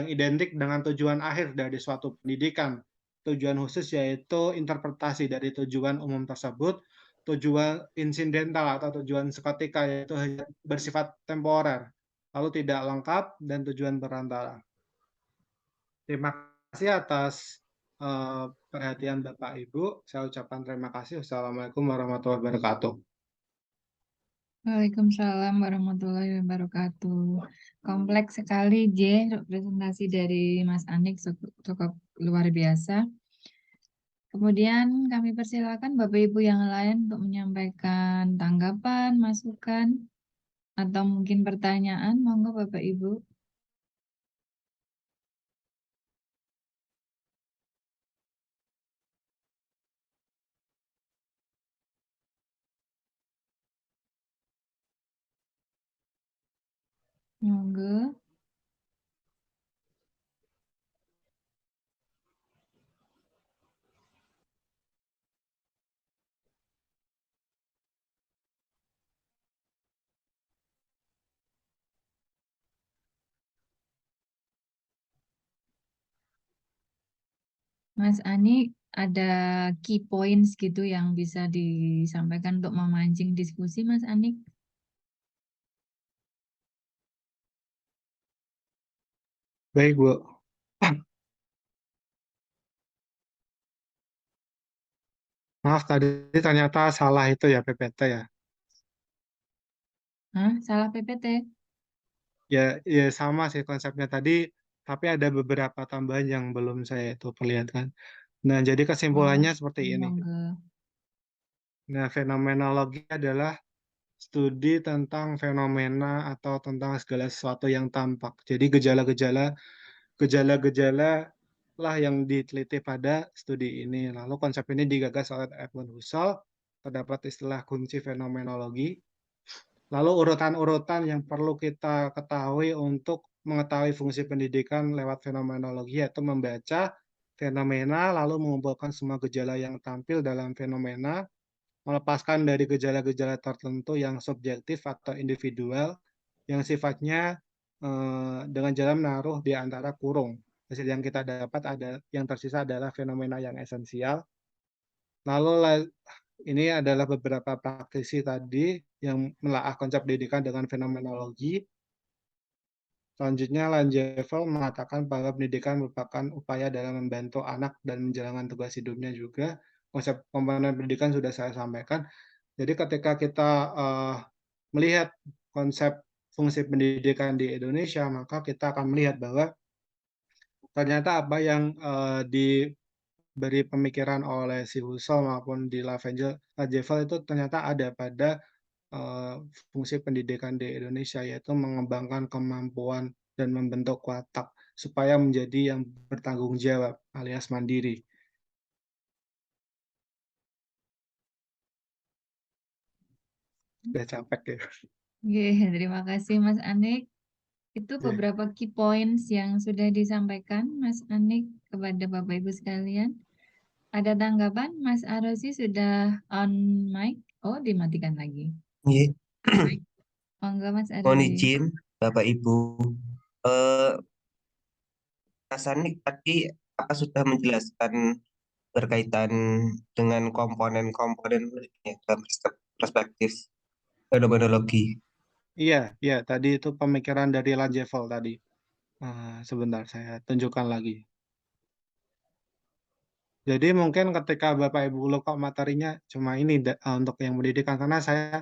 identik dengan tujuan akhir dari suatu pendidikan. Tujuan khusus yaitu interpretasi dari tujuan umum tersebut. Tujuan insidental atau tujuan seketika yaitu bersifat temporer, lalu tidak lengkap, dan tujuan perantara. Terima kasih atas perhatian Bapak Ibu. Saya ucapkan terima kasih. Wassalamualaikum warahmatullahi wabarakatuh. Waalaikumsalam warahmatullahi wabarakatuh. Kompleks sekali, J. Presentasi dari Mas Anik cukup luar biasa. Kemudian kami persilakan Bapak Ibu yang lain untuk menyampaikan tanggapan, masukan, atau mungkin pertanyaan. Monggo Bapak Ibu. Monggo. Mas Ani, ada key points gitu yang bisa disampaikan untuk memancing diskusi, Mas Ani? Baik, Bu. Maaf, tadi ternyata salah itu ya PPT ya. Hah? Salah PPT? Ya sama sih konsepnya tadi, tapi ada beberapa tambahan yang belum saya itu perlihatkan. Nah, jadi Oh, kesimpulannya seperti ini. monggo. Nah, fenomenologi adalah studi tentang fenomena atau tentang segala sesuatu yang tampak. Jadi gejala-gejala lah yang diteliti pada studi ini. Lalu konsep ini digagas oleh Edmund Husserl. Terdapat istilah kunci fenomenologi. Lalu urutan-urutan yang perlu kita ketahui untuk mengetahui fungsi pendidikan lewat fenomenologi yaitu membaca fenomena, lalu mengumpulkan semua gejala yang tampil dalam fenomena, melepaskan dari gejala-gejala tertentu yang subjektif atau individual, yang sifatnya dengan jalan menaruh di antara kurung. Hasil yang kita dapat yang tersisa adalah fenomena yang esensial. Lalu ini adalah beberapa praktisi tadi yang melahirkan konsep pendidikan dengan fenomenologi. Selanjutnya, Langevel mengatakan bahwa pendidikan merupakan upaya dalam membantu anak dan menjalankan tugas hidupnya juga. Konsep komponen pendidikan sudah saya sampaikan. Jadi ketika kita melihat konsep fungsi pendidikan di Indonesia, maka kita akan melihat bahwa ternyata apa yang diberi pemikiran oleh si Husserl maupun di Langevel itu ternyata ada pada fungsi pendidikan di Indonesia, yaitu mengembangkan kemampuan dan membentuk watak supaya menjadi yang bertanggung jawab alias mandiri. Udah capek ya. Oke, terima kasih Mas Anik. Itu Oke. beberapa key points yang sudah disampaikan Mas Anik kepada Bapak Ibu sekalian. Ada tanggapan? Mas Arosi sudah on mic. Oh, dimatikan lagi. Iya. Monggo Mas Mohon Arosi. izin Bapak Ibu. Eh, Mas Anik tadi apa sudah menjelaskan berkaitan dengan komponen-komponen dalam perspektif fenomenologi. Iya, iya, tadi itu pemikiran dari Langevel tadi. Sebentar, saya tunjukkan lagi. Jadi mungkin ketika Bapak Ibu lupa materinya cuma ini untuk yang pendidikan, karena saya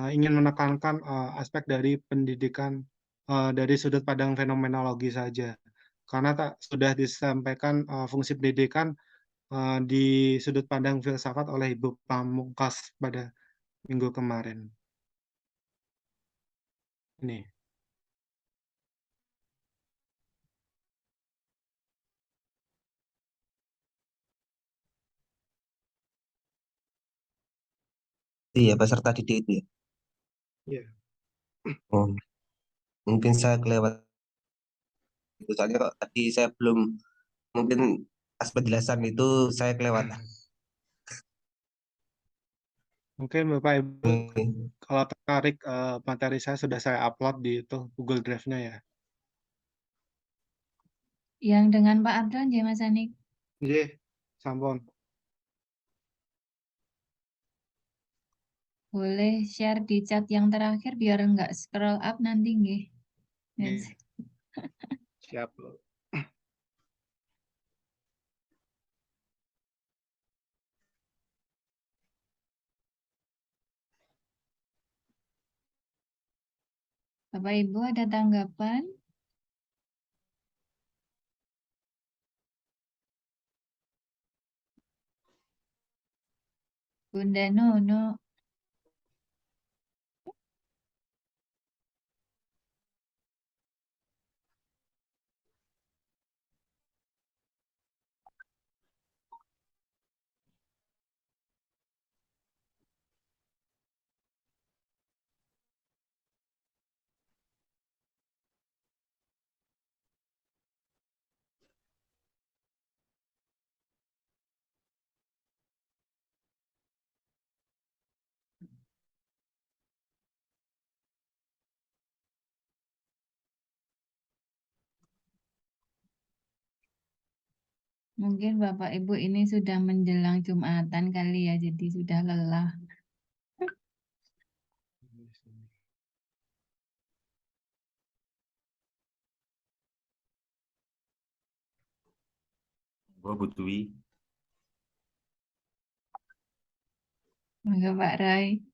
ingin menekankan aspek dari pendidikan dari sudut pandang fenomenologi saja. Karena sudah disampaikan fungsi pendidikan di sudut pandang filsafat oleh Ibu Pamungkas pada minggu kemarin. Ini. Iya, peserta didik itu ya. Iya. Oh, mungkin saya kelewat itu soalnya kok tadi saya belum mungkin pas penjelasan itu saya kelewatan. Mungkin Bapak Ibu Oke. kalau tertarik materi saya sudah saya upload di itu Google Drive-nya ya. Yang dengan Pak Abdon ya Mas Anik. Iya, sampun. Boleh share di chat yang terakhir biar nggak scroll up nanti nggih. Yes. Iya. Siap. Bapak Ibu ada tanggapan? Bunda Nunu. Mungkin Bapak Ibu ini sudah menjelang Jumatan kali ya, jadi sudah lelah. Bu Dwi. Monggo Pak Roy.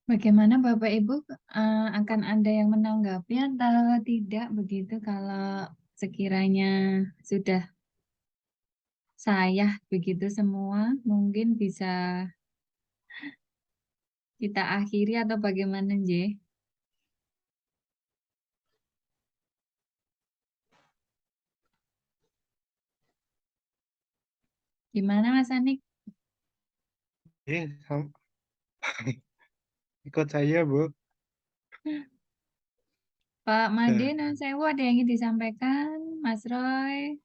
Bagaimana Bapak Ibu akan ada yang menanggapi atau tidak begitu kalau sekiranya sudah sayah begitu semua, mungkin bisa kita akhiri atau bagaimana, J? Gimana Mas Anik? Ikut saya, Bu. Pak Made, non sewu ada yang ingin disampaikan, Mas Roy?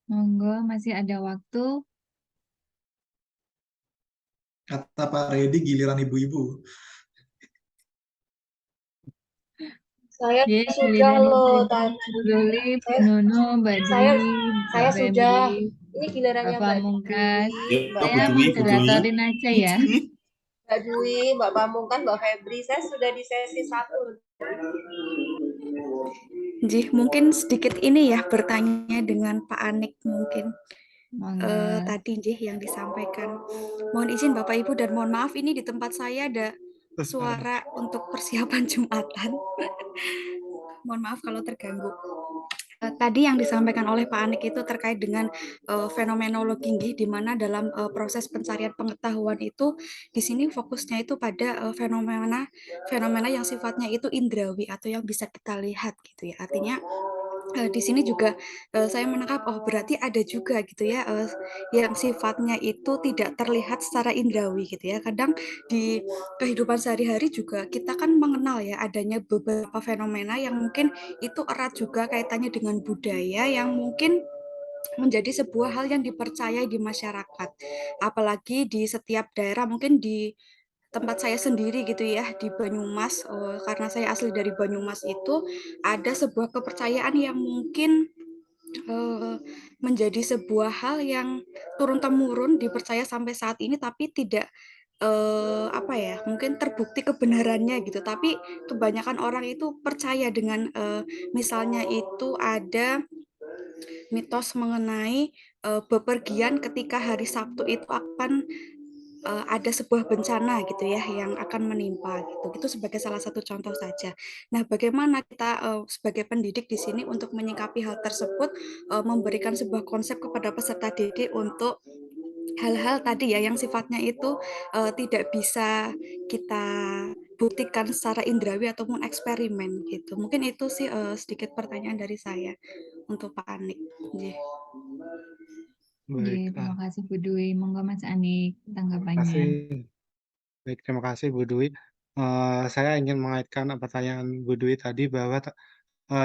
Monggo, masih ada waktu. Kata Pak Redi, giliran ibu-ibu. Saya Ye, sudah giliran loh Ibu tadi. Luli, Bu Saya Nunu, Mbak saya Dwi, Mbak saya sudah. Febri, Ini gilirannya Pak Mbak Pamungkas. Dwi, Mbak Saya Bu Dwi. moderatorin aja ya. Mbak Dwi, Mbak Pamungkas, Mbak Febri. Saya sudah di sesi 1. Jih, mungkin sedikit ini ya bertanya dengan Pak Anik mungkin Monggo. tadi Jih yang disampaikan. Mohon izin Bapak Ibu dan mohon maaf ini di tempat saya ada suara untuk persiapan Jumatan. Mohon maaf kalau terganggu. Tadi yang disampaikan oleh Pak Anik itu terkait dengan fenomenologi di mana dalam proses pencarian pengetahuan itu di sini fokusnya itu pada fenomena yang sifatnya itu indrawi atau yang bisa kita lihat gitu ya. Artinya di sini juga saya menangkap oh berarti ada juga gitu ya yang sifatnya itu tidak terlihat secara indrawi gitu ya. Kadang di kehidupan sehari-hari juga kita kan mengenal ya adanya beberapa fenomena yang mungkin itu erat juga kaitannya dengan budaya yang mungkin menjadi sebuah hal yang dipercayai di masyarakat. Apalagi di setiap daerah, mungkin di tempat saya sendiri gitu ya, di Banyumas, karena saya asli dari Banyumas itu, ada sebuah kepercayaan yang mungkin menjadi sebuah hal yang turun-temurun dipercaya sampai saat ini, tapi tidak apa ya, mungkin terbukti kebenarannya gitu. Tapi kebanyakan orang itu percaya dengan misalnya itu ada mitos mengenai bepergian ketika hari Sabtu itu akan ada sebuah bencana gitu ya yang akan menimpa gitu. Itu sebagai salah satu contoh saja. Nah, bagaimana kita sebagai pendidik di sini untuk menyikapi hal tersebut, memberikan sebuah konsep kepada peserta didik untuk hal-hal tadi ya yang sifatnya itu tidak bisa kita buktikan secara indrawi ataupun eksperimen gitu. Mungkin itu sih sedikit pertanyaan dari saya untuk Pak Anik. Yeah. Baik, Terima kasih Bu Dwi. Monggo Mas Anik tanggapannya. kasih. Baik, terima kasih Bu Dwi. Saya ingin mengaitkan pertanyaan Bu Dwi tadi bahwa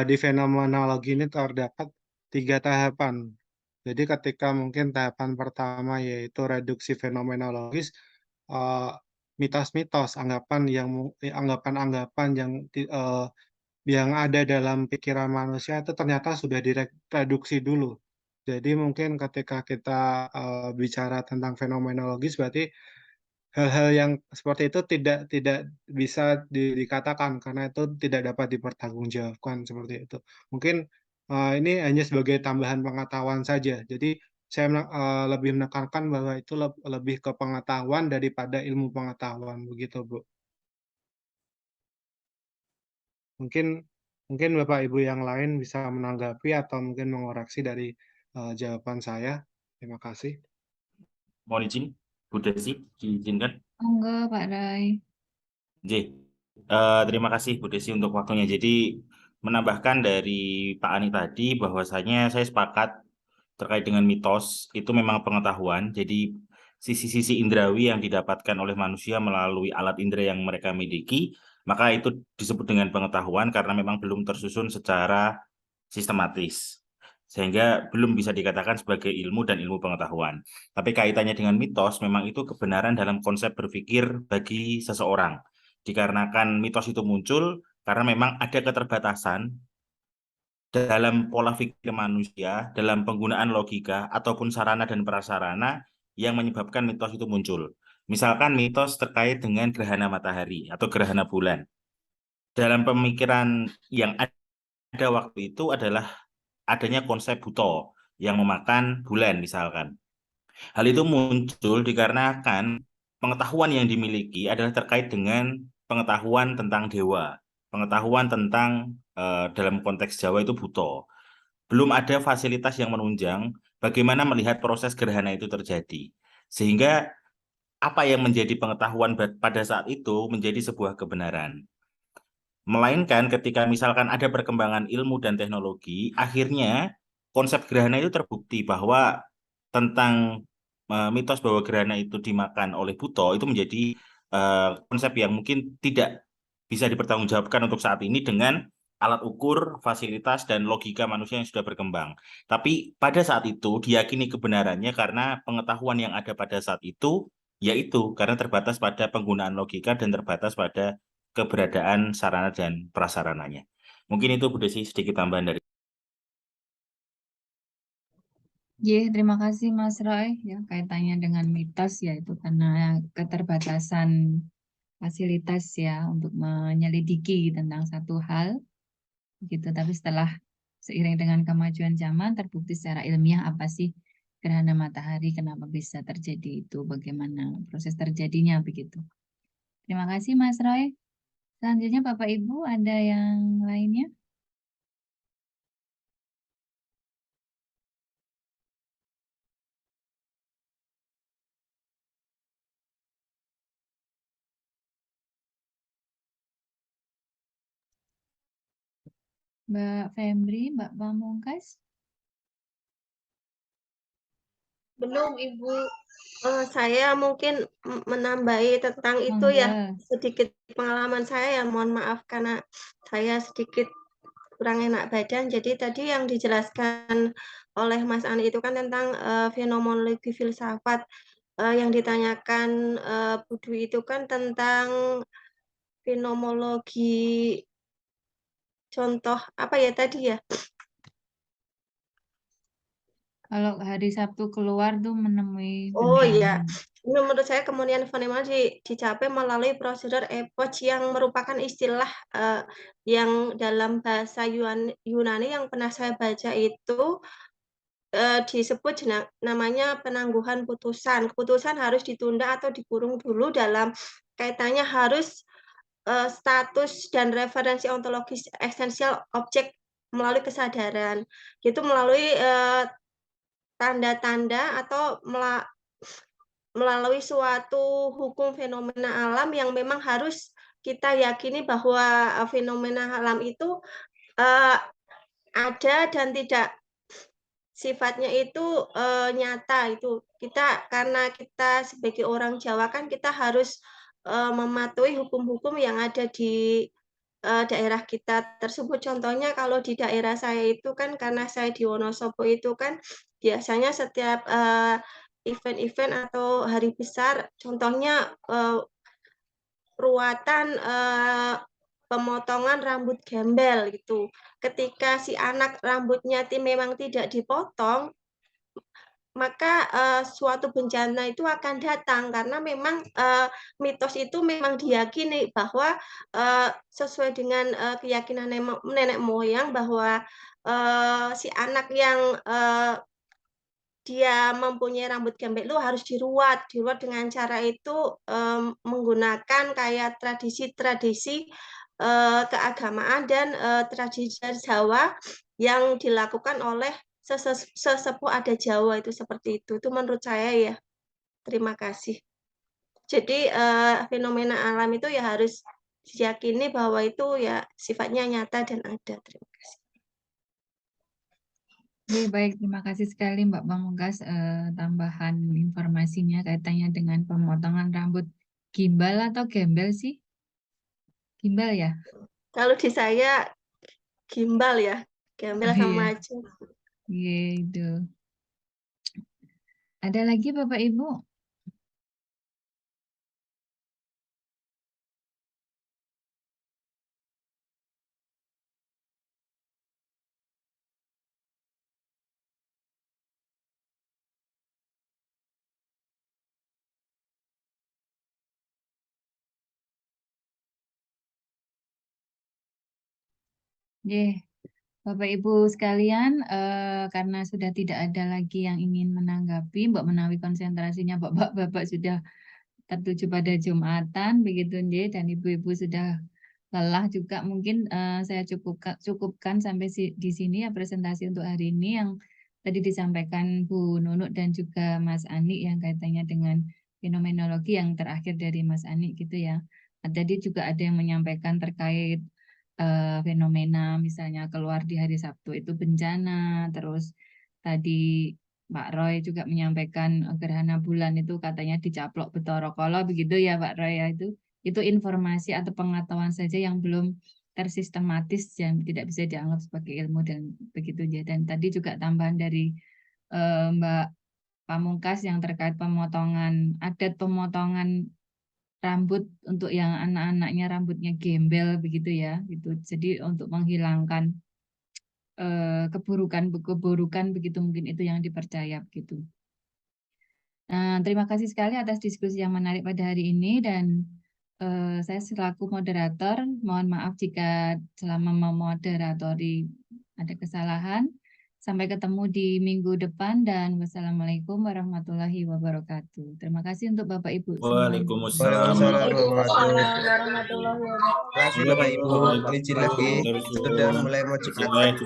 di fenomenologi ini terdapat 3 tahapan. Jadi ketika mungkin tahapan pertama yaitu reduksi fenomenologis, mitos-mitos, anggapan-anggapan yang ada dalam pikiran manusia itu ternyata sudah direduksi dulu. Jadi mungkin ketika kita bicara tentang fenomenologis, berarti hal-hal yang seperti itu tidak bisa dikatakan karena itu tidak dapat dipertanggungjawabkan seperti itu. Mungkin ini hanya sebagai tambahan pengetahuan saja. Jadi saya lebih menekankan bahwa itu lebih ke pengetahuan daripada ilmu pengetahuan begitu, Bu. Mungkin mungkin Bapak Ibu yang lain bisa menanggapi atau mungkin mengoreksi dari jawaban saya. Terima kasih. Mohon izin, Bu Desi, diizinkan. Monggo Pak Rai. Terima kasih Bu Desi untuk waktunya. Jadi menambahkan dari Pak Ani tadi bahwasanya saya sepakat terkait dengan mitos itu memang pengetahuan. Jadi sisi-sisi indrawi yang didapatkan oleh manusia melalui alat indera yang mereka miliki, maka itu disebut dengan pengetahuan karena memang belum tersusun secara sistematis. Sehingga belum bisa dikatakan sebagai ilmu dan ilmu pengetahuan. Tapi kaitannya dengan mitos, memang itu kebenaran dalam konsep berpikir bagi seseorang. Dikarenakan mitos itu muncul karena memang ada keterbatasan dalam pola pikir manusia, dalam penggunaan logika, ataupun sarana dan prasarana yang menyebabkan mitos itu muncul. Misalkan mitos terkait dengan gerhana matahari atau gerhana bulan. Dalam pemikiran yang ada waktu itu adalah adanya konsep buto yang memakan bulan misalkan. Hal itu muncul dikarenakan pengetahuan yang dimiliki adalah terkait dengan pengetahuan tentang dewa, pengetahuan tentang dalam konteks Jawa itu buto. Belum ada fasilitas yang menunjang bagaimana melihat proses gerhana itu terjadi. Sehingga apa yang menjadi pengetahuan pada saat itu menjadi sebuah kebenaran. Melainkan ketika misalkan ada perkembangan ilmu dan teknologi, akhirnya konsep gerhana itu terbukti bahwa tentang mitos bahwa gerhana itu dimakan oleh buto itu menjadi konsep yang mungkin tidak bisa dipertanggungjawabkan untuk saat ini dengan alat ukur, fasilitas, dan logika manusia yang sudah berkembang. Tapi pada saat itu diyakini kebenarannya karena pengetahuan yang ada pada saat itu, yaitu karena terbatas pada penggunaan logika dan terbatas pada keberadaan sarana dan prasarananya. Mungkin itu Bu Desi sedikit tambahan dari. Terima kasih Mas Roy. Ya, kaitannya dengan mitos yaitu karena keterbatasan fasilitas ya untuk menyelidiki tentang satu hal gitu. Tapi setelah seiring dengan kemajuan zaman terbukti secara ilmiah apa sih gerhana matahari, kenapa bisa terjadi itu, bagaimana proses terjadinya begitu. Terima kasih Mas Roy. Selanjutnya Bapak Ibu ada yang lainnya? Mbak Fembri, Mbak Pamungkas? Belum Ibu. Saya mungkin menambahi tentang itu ya, sedikit pengalaman saya ya, mohon maaf karena saya sedikit kurang enak badan. Jadi tadi yang dijelaskan oleh Mas Ani itu kan tentang fenomenologi filsafat. Yang ditanyakan Bu Dwi itu kan tentang fenomenologi, contoh apa ya tadi ya? Kalau hari Sabtu keluar tuh menemui Oh iya, bentangan. menurut saya kemudian fenomenologi dicapai melalui prosedur epoch yang merupakan istilah yang dalam bahasa Yunani yang pernah saya baca itu disebut namanya penangguhan putusan. Keputusan harus ditunda atau dikurung dulu dalam kaitannya harus status dan referensi ontologis esensial objek melalui kesadaran. Itu melalui tanda-tanda atau melalui suatu hukum fenomena alam yang memang harus kita yakini bahwa fenomena alam itu ada dan tidak sifatnya itu nyata. Itu kita karena kita sebagai orang Jawa kan kita harus mematuhi hukum-hukum yang ada di daerah kita tersebut. Contohnya kalau di daerah saya itu kan karena saya di Wonosobo itu kan biasanya setiap event-event atau hari besar, contohnya ruatan pemotongan rambut gembel gitu. Ketika si anak rambutnya memang tidak dipotong, maka suatu bencana itu akan datang karena memang mitos itu memang diyakini bahwa sesuai dengan keyakinan nenek moyang bahwa si anak yang dia mempunyai rambut gembel itu harus diruat dengan cara itu menggunakan kayak tradisi-tradisi keagamaan dan tradisi Jawa yang dilakukan oleh sesepuh adat Jawa itu seperti itu. Itu menurut saya ya. Terima kasih. Jadi fenomena alam itu ya harus diyakini bahwa itu ya sifatnya nyata dan ada. Terima kasih. Oke, baik, terima kasih sekali Mbak Pamungkas tambahan informasinya kaitannya dengan pemotongan rambut gimbal atau gembel sih? Gimbal ya? Kalau di saya gimbal ya, gembel sama aja. Iya, itu. Ada lagi Bapak Ibu? Bapak Ibu sekalian, karena sudah tidak ada lagi yang ingin menanggapi, Mbak Menawi konsentrasinya Bapak-bapak sudah tertuju pada Jumatan, begitu dan Ibu-ibu sudah lelah juga. Mungkin saya cukupkan sampai di sini ya presentasi untuk hari ini yang tadi disampaikan Bu Nunuk dan juga Mas Ani yang kaitannya dengan fenomenologi yang terakhir dari Mas Ani gitu ya. Tadi juga ada yang menyampaikan terkait fenomena misalnya keluar di hari Sabtu itu bencana, terus tadi Pak Roy juga menyampaikan gerhana bulan itu katanya dicaplok Betara Kala begitu ya Pak Roy ya, itu informasi atau pengetahuan saja yang belum tersistematis dan tidak bisa dianggap sebagai ilmu dan begitu ya. Dan tadi juga tambahan dari Mbak Pamungkas yang terkait adat pemotongan rambut untuk yang anak-anaknya rambutnya gembel begitu ya, gitu. Jadi untuk menghilangkan keburukan begitu, mungkin itu yang dipercaya begitu. Nah, terima kasih sekali atas diskusi yang menarik pada hari ini dan saya selaku moderator mohon maaf jika selama memoderatori ada kesalahan. Sampai ketemu di minggu depan dan wassalamualaikum warahmatullahi wabarakatuh. Terima kasih untuk Bapak Ibu semua. Waalaikumsalam Terima kasih Bapak Ibu. Izin lagi sudah mulai mau Jumatan.